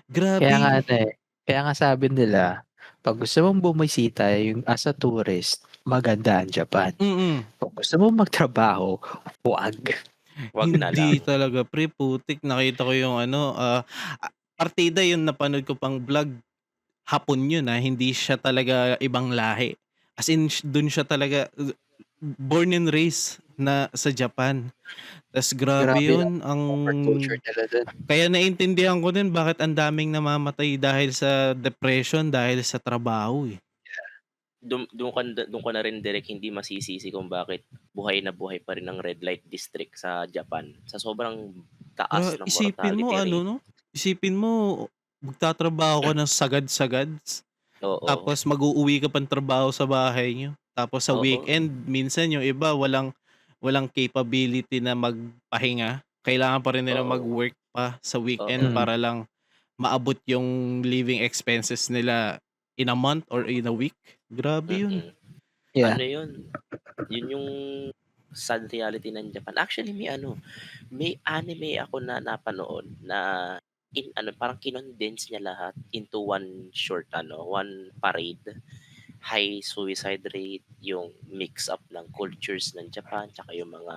Kaya nga Grabe. ano eh, kaya nga sabi nila, 'pag gusto mong bumisita yung as a tourist, maganda ang Japan. Mm. 'Pag gusto mong magtrabaho, huwag. Wag na Hindi lang. talaga pre, putik nakita ko yung partida yung napanood ko pang vlog, Hapon yun, hindi siya talaga ibang lahi. As in dun siya talaga born and raised na sa Japan. Tas grabe Grabe ang yun, corporate culture nila dun. kaya naintindihan ko din bakit ang daming namamatay dahil sa depression, dahil sa trabaho eh. Dun ko na rin direct hindi masisisi kung bakit buhay na buhay pa rin ang red light district sa Japan. Sa sobrang taas ng Isipin mo mortality ano rate. 'no, isipin mo magtatrabaho ka ng sagad-sagad, Oo. tapos mag-uuwi ka pang trabaho sa bahay niyo. Tapos sa Oo. weekend minsan yung iba walang capability na magpahinga, kailangan pa rin nilang Oo. mag-work pa sa weekend Oo. Mm. para lang maabot yung living expenses nila in a month or in a week. Grabe yun. Mm. Yeah. Ano yun? Yun yung sad reality ng Japan. Actually, may anime ako na napanood na parang kinondense niya lahat into one short one parade. High suicide rate, yung mix up ng cultures ng Japan, tsaka yung mga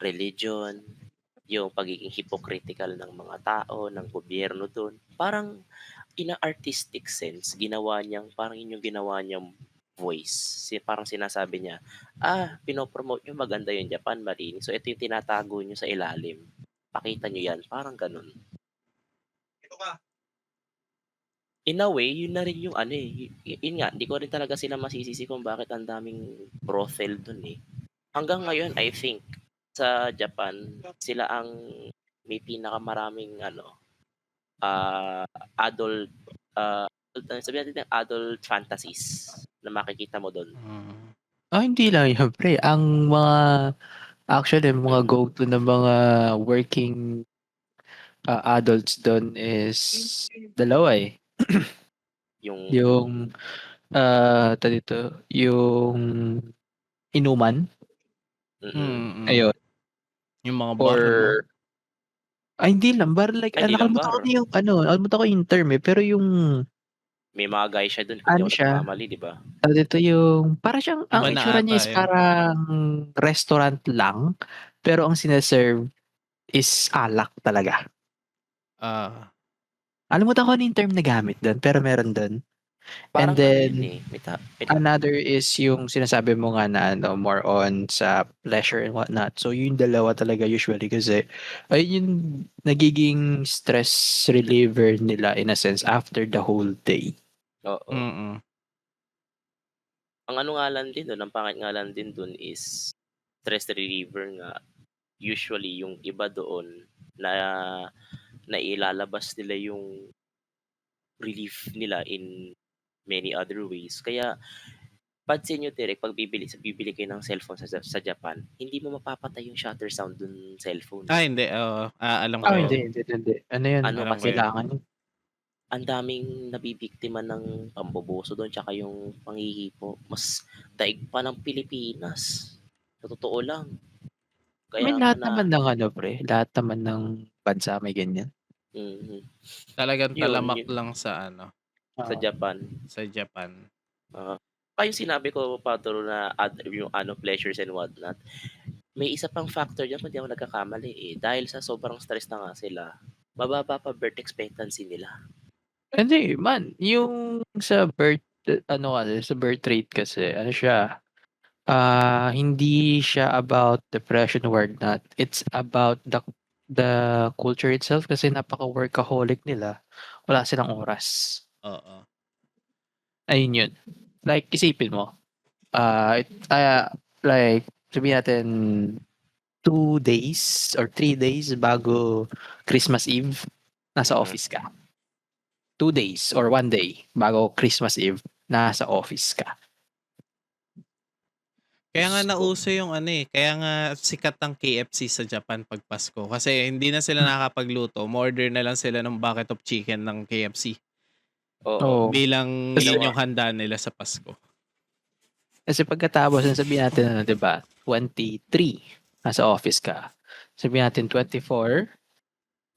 religion, yung pagiging hypocritical ng mga tao, ng gobyerno dun. Parang in a artistic sense, parang yun yung ginawa niyang voice. Parang sinasabi niya, pinopromote nyo maganda yung Japan, malinis. So ito yung tinatago nyo sa ilalim. Pakita nyo yan. Parang ganun. In a way, yun na rin yung yun nga, hindi ko rin talaga sila masisisi kung bakit ang daming brothel dun eh. Hanggang ngayon, I think, sa Japan, sila ang may pinakamaraming adult, sabihin natin adult fantasies na makikita mo doon. Hindi lang yun pre, ang actually mga go-to na mga working adults dun is dalawa eh. Yung Yung tawag dito, yung inuman, ayun, Yung mga bar 'no? or hindi lang bar like Hindi lang nakalimutan ko bar. na yung nakalimutan ko yung term eh, pero yung May mga guy siya doon kung di ako siya, nagkakamali, di ba? tawag dito yung para siyang ang Iba na itsura niya ata is yun. parang restaurant lang, pero ang sine-serve is alak talaga. Nalimutan ko ano yung term na gamit dun, pero meron dun. Parang And then yun eh. another is yung sinasabi mo nga na more on sa pleasure and whatnot. So yung dalawa talaga usually kasi ayun yung nagiging stress reliever nila in a sense after the whole day. Oo. Ang nga lang din doon, ang pangit nga lang din doon is stress reliever nga. Usually yung iba doon na nailalabas nila yung relief nila in many other ways. Kaya pansin nyo direct pag bibili kayo ng cellphone sa Japan, hindi mo mapapatay yung shutter sound dun cellphone. Hindi, alam ko yun. Hindi. Ano yun? Ano kasi, Kailangan yun. ang daming nabibiktima ng pamboboso doon tsaka yung panghihipo. Mas daig pa ng Pilipinas. Sa totoo lang. May Kaya lahat naman ng pre, lahat naman ng bansa may ganyan. Talagang Yun, talamak yun. lang sa Sa Japan. sa Japan. Yung sinabi ko Patro na yung pleasures and whatnot. May isa pang factor dyan kung di ako nagkakamali eh. Dahil sa sobrang stress na nga sila, mababa pa birth expectancy nila. Hindi man, yung sa birth sa birth rate kasi siya, hindi siya about depression or not. It's about the culture itself kasi napaka-workaholic nila. Wala silang oras. Oo. Ayun yun. Like, isipin mo. Like, sabihin natin 2 days or 3 days bago Christmas Eve, nasa office ka. 2 days or 1 day bago Christmas Eve, nasa office ka. Kaya nga Diyos ko. nauso yung ano eh, kaya nga sikat ang KFC sa Japan pag Pasko. Kasi hindi na sila nakakapagluto. Umorder na lang sila ng bucket of chicken ng KFC. Oo. Oo. Bilang Kasi, yun Ginawa. yung handa nila sa Pasko. kasi pagkatapos, sabihin natin, di ba, 23, nasa office ka. Sabihin natin 24,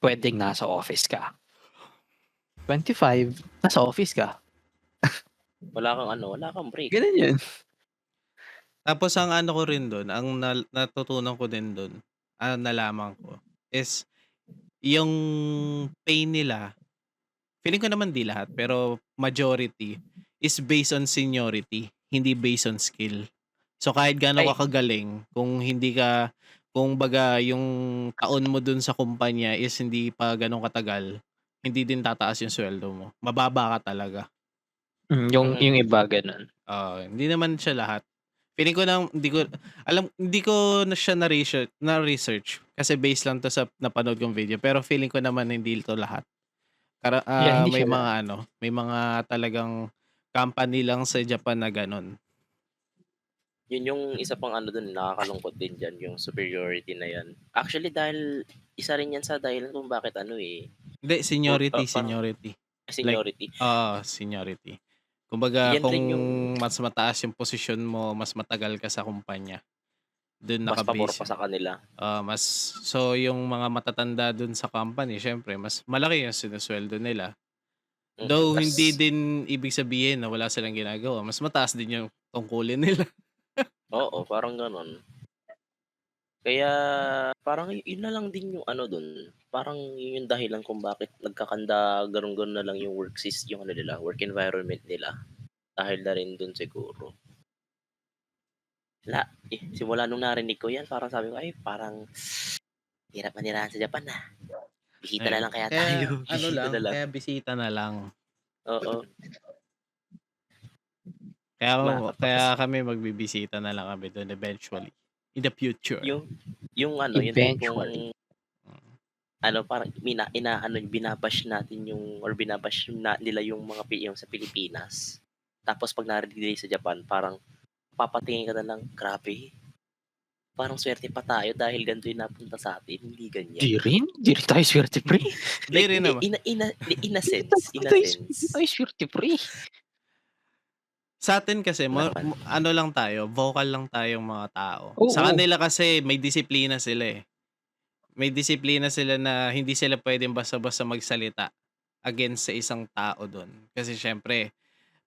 pwedeng nasa office ka. 25, nasa office ka. Wala kang break. Ganun yun. Tapos ang ano ko rin doon, ang natutunan ko din doon, nalaman ko, is yung pay nila, feeling ko naman di lahat, pero majority, is based on seniority, hindi based on skill. So kahit gaano Ay. ka kagaling, kung hindi ka, kung baga yung taon mo dun sa kumpanya is hindi pa ganun katagal, hindi din tataas yung sweldo mo. Mababa ka talaga. Yung iba, ganun. Hindi naman siya lahat. Feeling ko na hindi ko na siya na-research kasi based lang to sa napanood kong video, pero feeling ko naman hindi ito lahat. Yeah, hindi May siya mga may mga talagang company lang sa Japan na ganun. Yun yung isa pang ano dun, nakakalungkot din dyan, yung superiority na yan. Actually, dahil isa rin yan sa dahilan kung bakit Hindi, seniority, seniority. seniority. Seniority. Kumbaga, Yan kung rin yung mas mataas yung posisyon mo, mas matagal ka sa kumpanya, dun mas pabor nakabase. pa sa kanila. So yung mga matatanda dun sa company, syempre, mas malaki yung sinusweldo nila. Though Tas, hindi din ibig sabihin na wala silang ginagawa, mas mataas din yung tungkulin nila. oo, parang ganun. Kaya parang yun na lang din yung ano dun. Parang yun yung dahilan kung bakit nagkakanda ganun na lang yung yung ano nila, work environment nila. Dahil na rin dun siguro. Simula nung narinig ko yan, parang sabi ko, ay parang hirap manirahan sa Japan na. Bisita na lang kaya tayo. Bisita na lang. Kaya bisita na lang. Oo. Kaya kami magbibisita na lang kami doon eventually. In the future. Yung yung Eventually. tipong parang binabash natin or binabash nila yung mga yung sa Pilipinas. Tapos pag narinig sa Japan, parang papatingin ka na lang, grabe. Parang swerte pa tayo dahil ganito yung napunta sa atin, hindi ganyan. Di rin tayo swerte, pre. Di rin naman. In a sense. Di tayo swerte, pre. Sa atin kasi, ano lang tayo, vocal lang tayong mga tao. Oo. Sa kanila kasi, may disiplina sila eh. May disiplina sila na hindi sila pwedeng basta-basta magsalita against sa isang tao doon. Kasi syempre,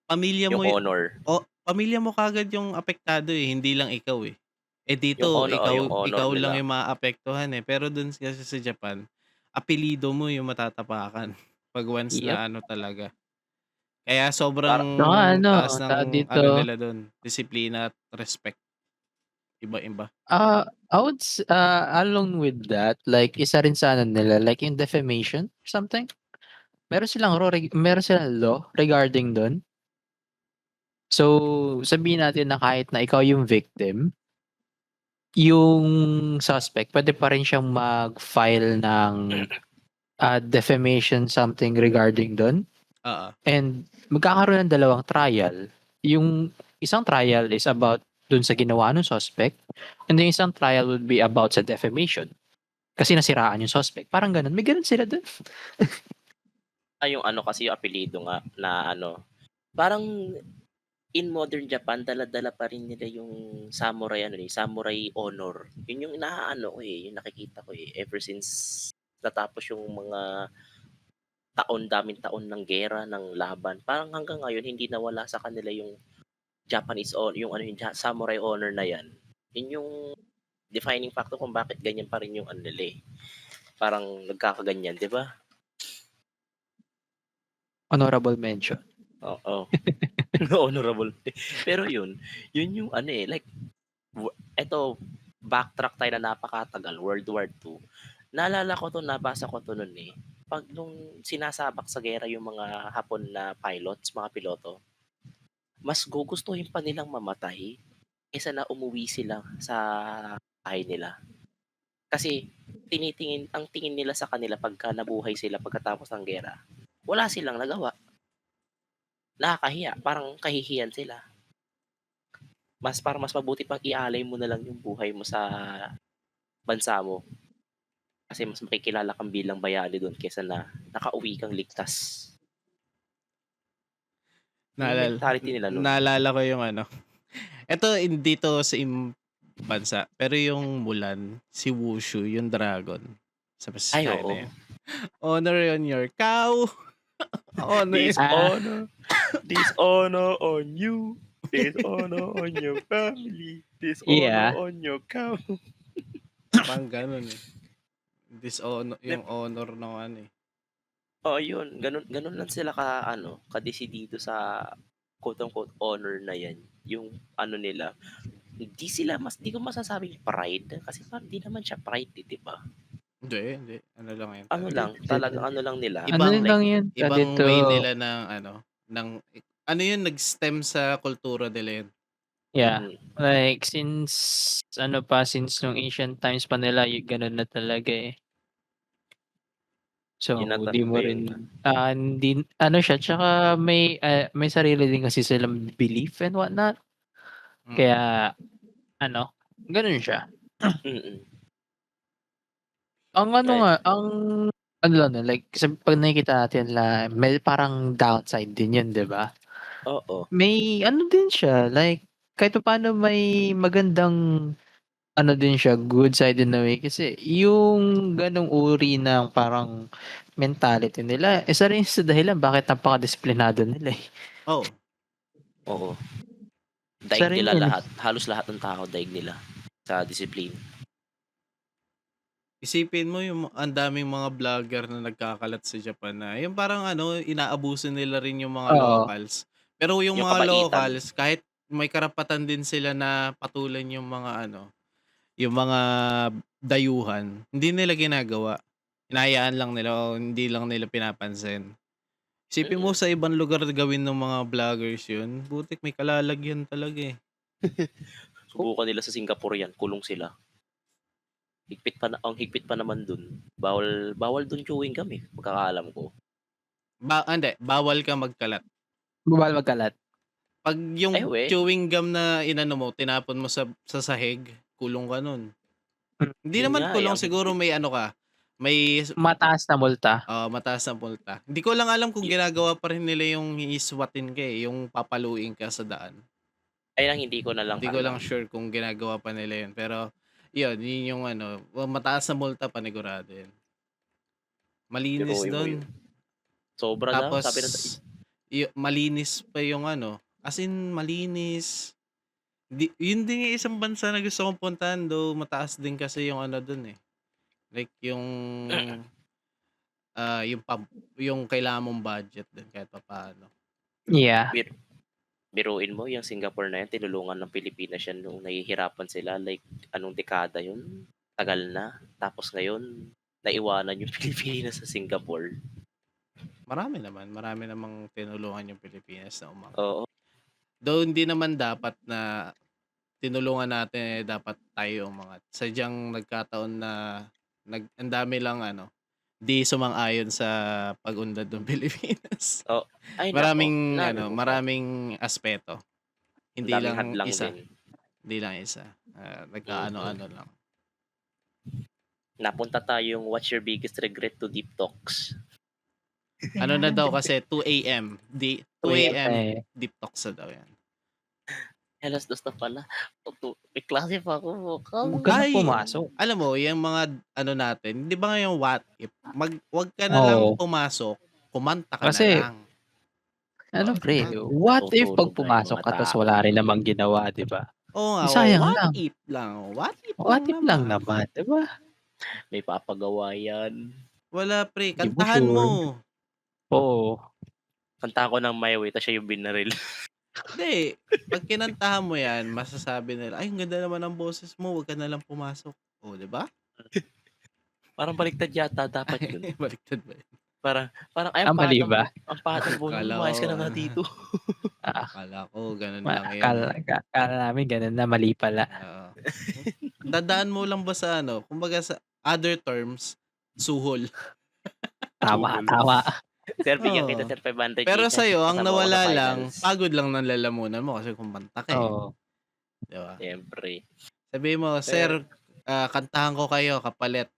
pamilya mo Yung honor. pamilya mo kagad yung apektado eh, hindi lang ikaw eh. Dito, yung honor ikaw nila. lang yung maapektuhan eh. Pero doon kasi sa Japan, apelido mo yung matatapakan pag once na talaga. Kaya sobrang taas ng nila doon, disiplina at respect. Iba-iba. Along with that, like isa rin sa nila, like in defamation or something. Meron silang law regarding doon. So, sabihin natin na kahit na ikaw yung victim, yung suspect, pwede pa rin siyang mag-file ng defamation something regarding doon. And magkakaroon ng dalawang trial. Yung isang trial is about dun sa ginawa ng suspect, and the isang trial would be about sa defamation. Kasi nasiraan yung suspect. Parang ganun. May ganun sila dun. Yung kasi yung apelido nga na parang in modern Japan, dala-dala pa rin nila yung samurai samurai honor. Yun yung yung nakikita ko ever since natapos yung mga daming taon ng gera, ng laban. Parang hanggang ngayon hindi nawala sa kanila yung Japanese yung samurai honor na yan. Yun yung defining factor kung bakit ganyan pa rin yung nila eh. Parang nagkakaganyan, di ba? Honorable mention. Oo. Honorable. Pero yun yung like, eto, backtrack tayo na napakatagal, World War II. Naalala ko to, nabasa ko to noon eh. Pag nung sinasabak sa gera yung mga Hapon na pilots, mga piloto, mas gugustuhin pa nilang mamatay kaysa na umuwi sila sa bahay nila. Kasi ang tingin nila sa kanila pagka nabuhay sila pagkatapos ng gera, wala silang nagawa. Nakakahiya, parang kahihiyan sila. Parang mas mabuti pang ialay mo na lang yung buhay mo sa bansa mo. Kasi mas makikilala kang bilang bayani do'n kaysa na nakauwi kang ligtas. Yung Naalala, mentality nila nun. naalala ko yung ano. Ito, hindi to sa bansa. Pero yung Mulan, si Wushu, yung dragon. Sa Ay, China oo. yun. Honor on your cow. Honor. Dishonor. Dishonor on you. Dishonor on your family. Dishonor Yeah. on your cow. Parang ganun eh. Dishonor, yung honor ng ano eh. Oo, yun. Ganun lang sila kadesidido sa quote-unquote honor na yan. Yung ano nila, di ko masasabing pride kasi parang di naman siya pride, di ba? Hindi. Ano lang yan. Ano talaga. lang, talagang ano lang nila. Ano Ibang- lang yun? Ibang Dito, way nila ng ano yun, nag-stem sa kultura nila yun. yeah. Mhm. Like, since nung ancient times pa nila, ganun na talaga eh. So, Yun ang di mo talaga rin, yun. hindi, siya, tsaka may sarili din kasi silang belief and whatnot. Mm. Kaya, ganun siya. Mm-mm. Ang ano lang, like, pag nakikita natin may parang downside din yun, di ba? Oo. May ano din siya, like, kahit paano may magandang din siya, good side in a way. Kasi yung ganong uri ng parang mentality nila, isa rin sa dahilan bakit napaka-disiplinado nila eh. Oh, Oo. Isa Daig rin nila yun eh. lahat. Halos lahat ng tao daig nila sa discipline. isipin mo yung ang daming mga vlogger na nagkakalat sa Japan na yung parang inaabuso nila rin yung mga Oo. locals. Pero yung Yung mga kabaitan. locals, kahit may karapatan din sila na patulan yung mga yung mga dayuhan, hindi nila ginagawa. Hinahayaan lang nila o hindi lang nila pinapansin. Isipin mo sa ibang lugar gawin ng mga vloggers yun, butik may kalalagyan talaga eh. Subukan nila sa Singapore yan, kulong sila. Ang higpit pa naman dun. Bawal dun chewing gum eh, pagkakaalam ko. Hindi, bawal ka magkalat. Bawal magkalat. Pag yung Ay, we. chewing gum na inano mo, tinapon mo sa sahig, kulong ka nun. Hindi Yun naman nga, kulong, ang siguro may may Mataas na multa. mataas na multa. Hindi ko lang alam kung ginagawa pa rin nila yung iswatin ka eh, yung papaluin ka sa daan. Ay lang, hindi ko na lang Hindi ko lang alam. sure kung ginagawa pa nila yun. Pero, yun yung mataas na multa, panigurado yun. Malinis Biruin mo doon. yun. Sobra daw, Tapos, sabi na malinis pa yung as in, malinis. Yun din yung isang bansa na gusto kong puntahan, though mataas din kasi yung doon eh. Like yung yung kailangan mong budget din kahit papaano. Yeah. biruin mo, yung Singapore na yan, tinulungan ng Pilipinas yan nung nahihirapan sila. Like, anong dekada yun? Tagal na. Tapos ngayon, naiwanan yung Pilipinas sa Singapore. Marami namang tinulungan yung Pilipinas na umangat. Oo. Though hindi naman dapat na tinulungan natin, dapat tayo umangat. Sadyang nagkataon na ang dami lang di sumang-ayon sa pag-unlad ng Pilipinas. Ay, Maraming nako, maraming aspeto. Hindi daming lang hadlang isa. din. Hindi lang isa. Nagkaano-ano lang. Napunta tayong what's your biggest regret to Deep Talks. Ano na daw kasi 2 a.m. 2 a.m. Deep Talks na daw yan. Alas dos na pala. May klase pa ako. Huwag ka na pumasok. Alam mo, yung mga natin, di ba ngayong what if? Wag ka na lang pumasok, kumanta ka Kasi, na lang. pre, what if pag Natutulog pumasok tayong ka mga tapos tao. wala rin namang ginawa, di ba? Oo nga, Sayang what lang. if lang? What if What if lang naman, di ba? May papagawa yan. Wala pre, Di mo kantahan sure. mo. Oo. Kanta ko ng My Way, tapos siya yung binaril. Hindi, pag kinantahan mo yan, masasabi nila, ay, ang ganda naman ang boses mo, wag ka na lang pumasok. O, di ba? Parang baliktad yata dapat yun. Baliktad ba yun? Parang ay, Mali ba? ang pahat mo, Kala lumayas ka ko, na nga dito. Akala ko, ganun lang yun. Akala namin ganun na, mali pala. Oo. Dadaan mo lang ba sa kumbaga sa other terms, suhol. Tama. Sir, bigyan Oo. kita, sir, 500. Pero Gcash. sa'yo, ang Kasama ko nawala sa lang, finals. pagod lang ng lalamunan mo kasi kumanta ka eh. Oo. 'di ba? Siyempre. Sabihin mo, Pero "Sir, kantahan ko kayo kapalit.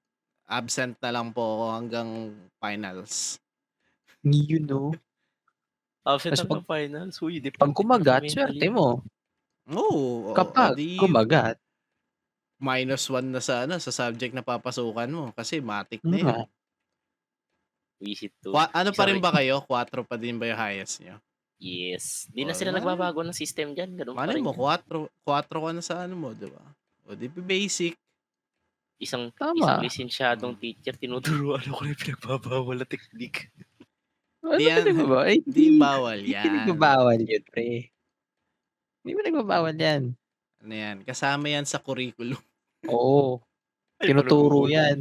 Absent na lang po ako hanggang finals." You know? absent Tas hanggang finals. Uy, pag deported na kumagat, mental swerte yan. mo. Oo, Kapag edi kumagat, -1 na sa ano, sa subject na papasukan mo kasi matik na nga. 'yun. Visit to. Ano pa Isang rin ba kayo? 4 pa din ba yung highest niyo? yes. Di na O, sila nagbabago ng system dyan. Ganun pa malay rin mo yan. 4 ka na sa ano mo, 'di ba? O di basic. Isang Tama. lisensyadong teacher, tinuturuan ako na pinagbabawal na teknik. Ano Di yan, pinagbabawal? Eh, di bawal di yan. pinagbabawal yun, pre. Di mo nagbabawal yan. Ano yan? Kasama yan sa curriculum. Oo. Ay, Tinuturo manunood. yan.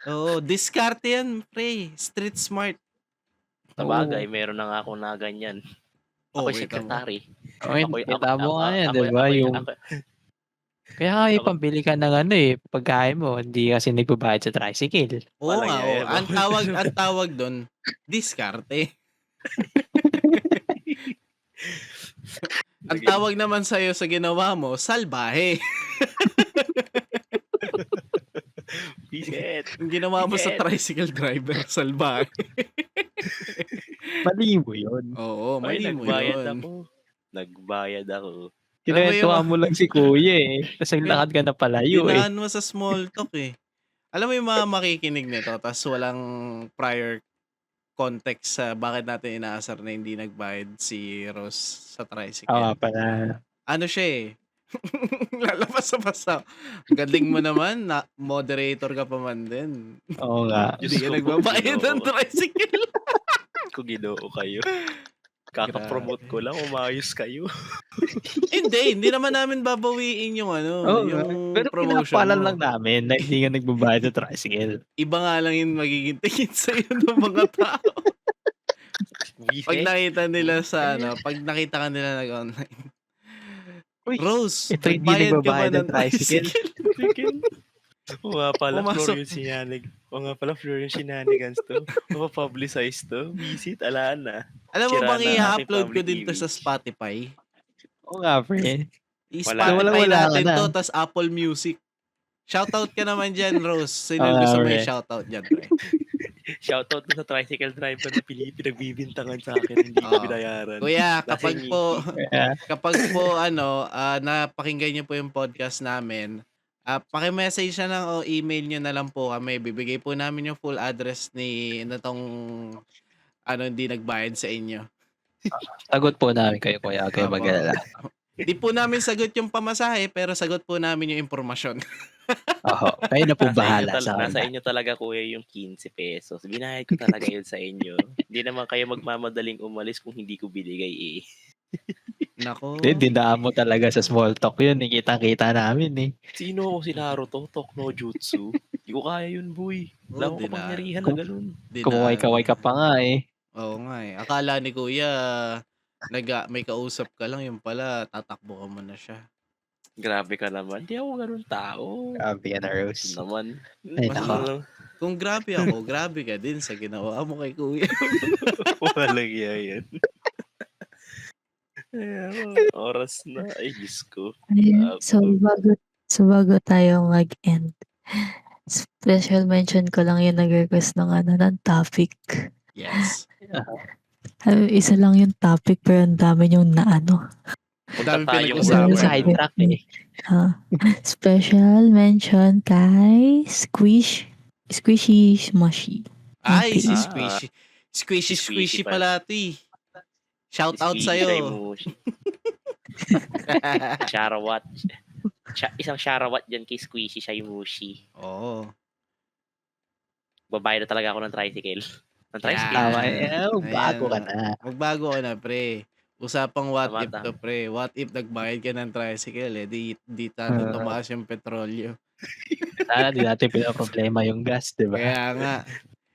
Oo, diskarte yan, pre. Street smart. Sabagay, Oo. meron na nga ako na ganyan. Oo, Ako'y kita mo. sekretary. Okay, kita mo nga yan, ako, di ba? ako, Yung, ako, kaya nga may ako, pambili ka ng ano eh, pagkain mo, hindi kasi nagbabayad sa tricycle. Oo nga, oo. Palagay, Ang tawag doon, diskarte. Ang tawag naman sa'yo sa ginawa mo, salbahe. Bisit. Ang ginawa mo sa Bisit. tricycle driver, salbahe. Mali mo yun. Oo, Ay, mali mo nagbayad yun. ako. Nagbayad ako. Kinuwentuhan mo lang si kuya eh. Tapos naglakad ka na palayo eh. Dinaan mo sa small talk eh. Alam mo yung mga makikinig nito, tapos walang prior context sa bakit natin inaasar na hindi nagbayad si Rose sa tricycle. Pala. Ano siya eh. Lalabas sa basa. Galing mo naman, moderator ka pa man din. Oo nga. Hindi ka nagbabayad ng tricycle. Kung ginoo kayo. Kaka-promote ko lang, umayos kayo. Hindi naman namin babawiin yung yung Pero promotion pinapalan mo. lang namin na hindi ka nagbabayad sa tricycle. Iba nga lang yung magiging tingin sa'yo ng mga tao. Pag nakita nila sa pag nakita ka nila nag-online. Uy, Rose, ito hindi nagbayad ka ba nagbabayad ng ng tricycle? tricycle? O nga pala, Pumasok. Florian Shenanigans to. Mapapublicize to. Visit, ala na. Alam mo Sira bang na ang i-upload ko public din to sa image. Spotify? Oo nga, pre. I-Spotify Wala ka natin na. to, tas Apple Music. Shoutout ka naman dyan, Rose. Sino Oo nga, gusto mo pre. yung shoutout dyan, pre? Shoutout na sa tricycle driver na pinagbibintangan sa akin, hindi ko Oo. binayaran. Kuya, kapag Lasing po napakinggan niyo po yung podcast namin, paki-message na lang o email niyo na lang po kami. Bibigay po namin yung full address ni hindi nagbayad sa inyo. Sagot po namin kayo, kuya. Kayo Opo. mag-alala. Di po namin sagot yung pamasahe, pero sagot po namin yung impormasyon. Oo. Kayo na po bahala sa nasa kanila. inyo talaga kuya yung 15 pesos. Binayad ko talaga yun sa inyo. Hindi naman kayo magmamadaling umalis kung hindi ko binigay eh. Nako. Dinaan mo talaga sa small talk yun. Kita-kita namin eh. Sino ako si Naruto? Talk no jutsu. Hindi ko kaya yun, boy. Wala akong kapangyarihan na ganun. Kumaway-kaway ka pa nga eh. Oo nga eh. Akala ni Kuya, may kausap ka lang, yung pala, tatakbo ka mo na siya. Grabe ka naman. Hindi ako ganun tao. Grabe ka na, Rose. Naman. Ay, nako. Kung grabe ako, grabe ka din sa ginawa mo kay Kuya. Walang yan. Oras na. Ay, Diyos ko. Ayan. So bago tayo mag-end, special mention ko lang yung nag-request ng topic. Yes. Isa lang yung topic pero ang dami yung naano. Ang dami tayong pinag-usapan. Sidetrack eh. Special mention kay Squishy Smushy. Ay, si Okay. Squishy. Squishy pa. pala ito eh. Shout out sa'yo. Sharawat. Isang sharawat dyan kay Squishy Shaimushi. Oo. Babayad na talaga ako ng tricycle. Tama eh. Bago ka Ayan. na. Magbago ka na, pre. Usapang what Tama, if tama. to, pre. What if nagbayad ka ng tricycle eh. Di tayo tumaas yung petrolyo. Sana di natin pinaproblema yung gas, di ba? Kaya nga.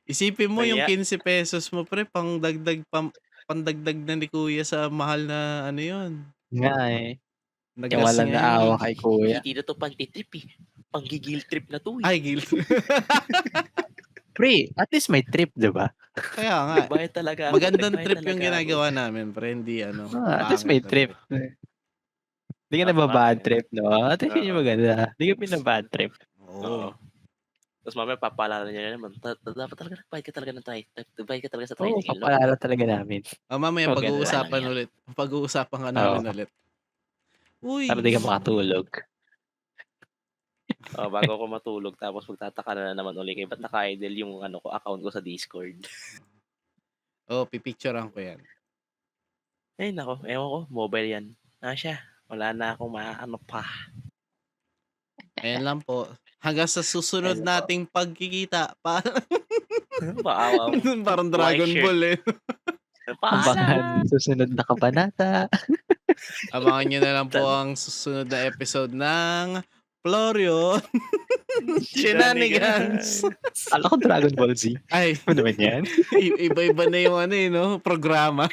Isipin mo yung Kaya- 15 pesos mo, pre, pandagdag na ni Kuya sa mahal na yun. Nga eh. Yung Nagas walang ngayon. naawa kay kuya. Hindi na to pantitrip eh. Panggigil trip na to eh. Ay, guilt. Pre, at least may trip, di ba? Kaya nga. Nagbayad talaga. Magandang Nagbayad trip yung talaga ginagawa namin, pre. Hindi At least may pangit na trip. Hindi ka nababad trip, no? Ate, yun yung maganda. Hindi ka pinabad trip. Oo. Oo. Tapos mamaya papaalala niya na naman, dapat talaga nagbayad ka talaga ng nagbayad ka talaga sa Oo, tricycle, no? papaalala talaga namin. Mamaya Maganda pag-uusapan lang yan. ulit. Pag-uusapan ka Oo. namin ulit. Uy. Para di ka makatulog. Bago ako matulog, tapos magtataka na naman ulit kayo, ba't naka-idle yung account ko sa Discord? Oh, pipicturean ko yan. Ay, nako, ewan ko, mobile yan. Siya, wala na akong maano pa. Ayan lang po. Hanggang sa susunod Ayun po. nating pagkikita. Paawa mo. Parang Dragon White shirt. Ball eh. Paalam! Abangan susunod na kabanata. Abangan nyo na lang po ang susunod na episode ng Florio Shenanigans. Alam ko Dragon Ball Z. Ay, Ano naman yan? iba-iba na yung programa.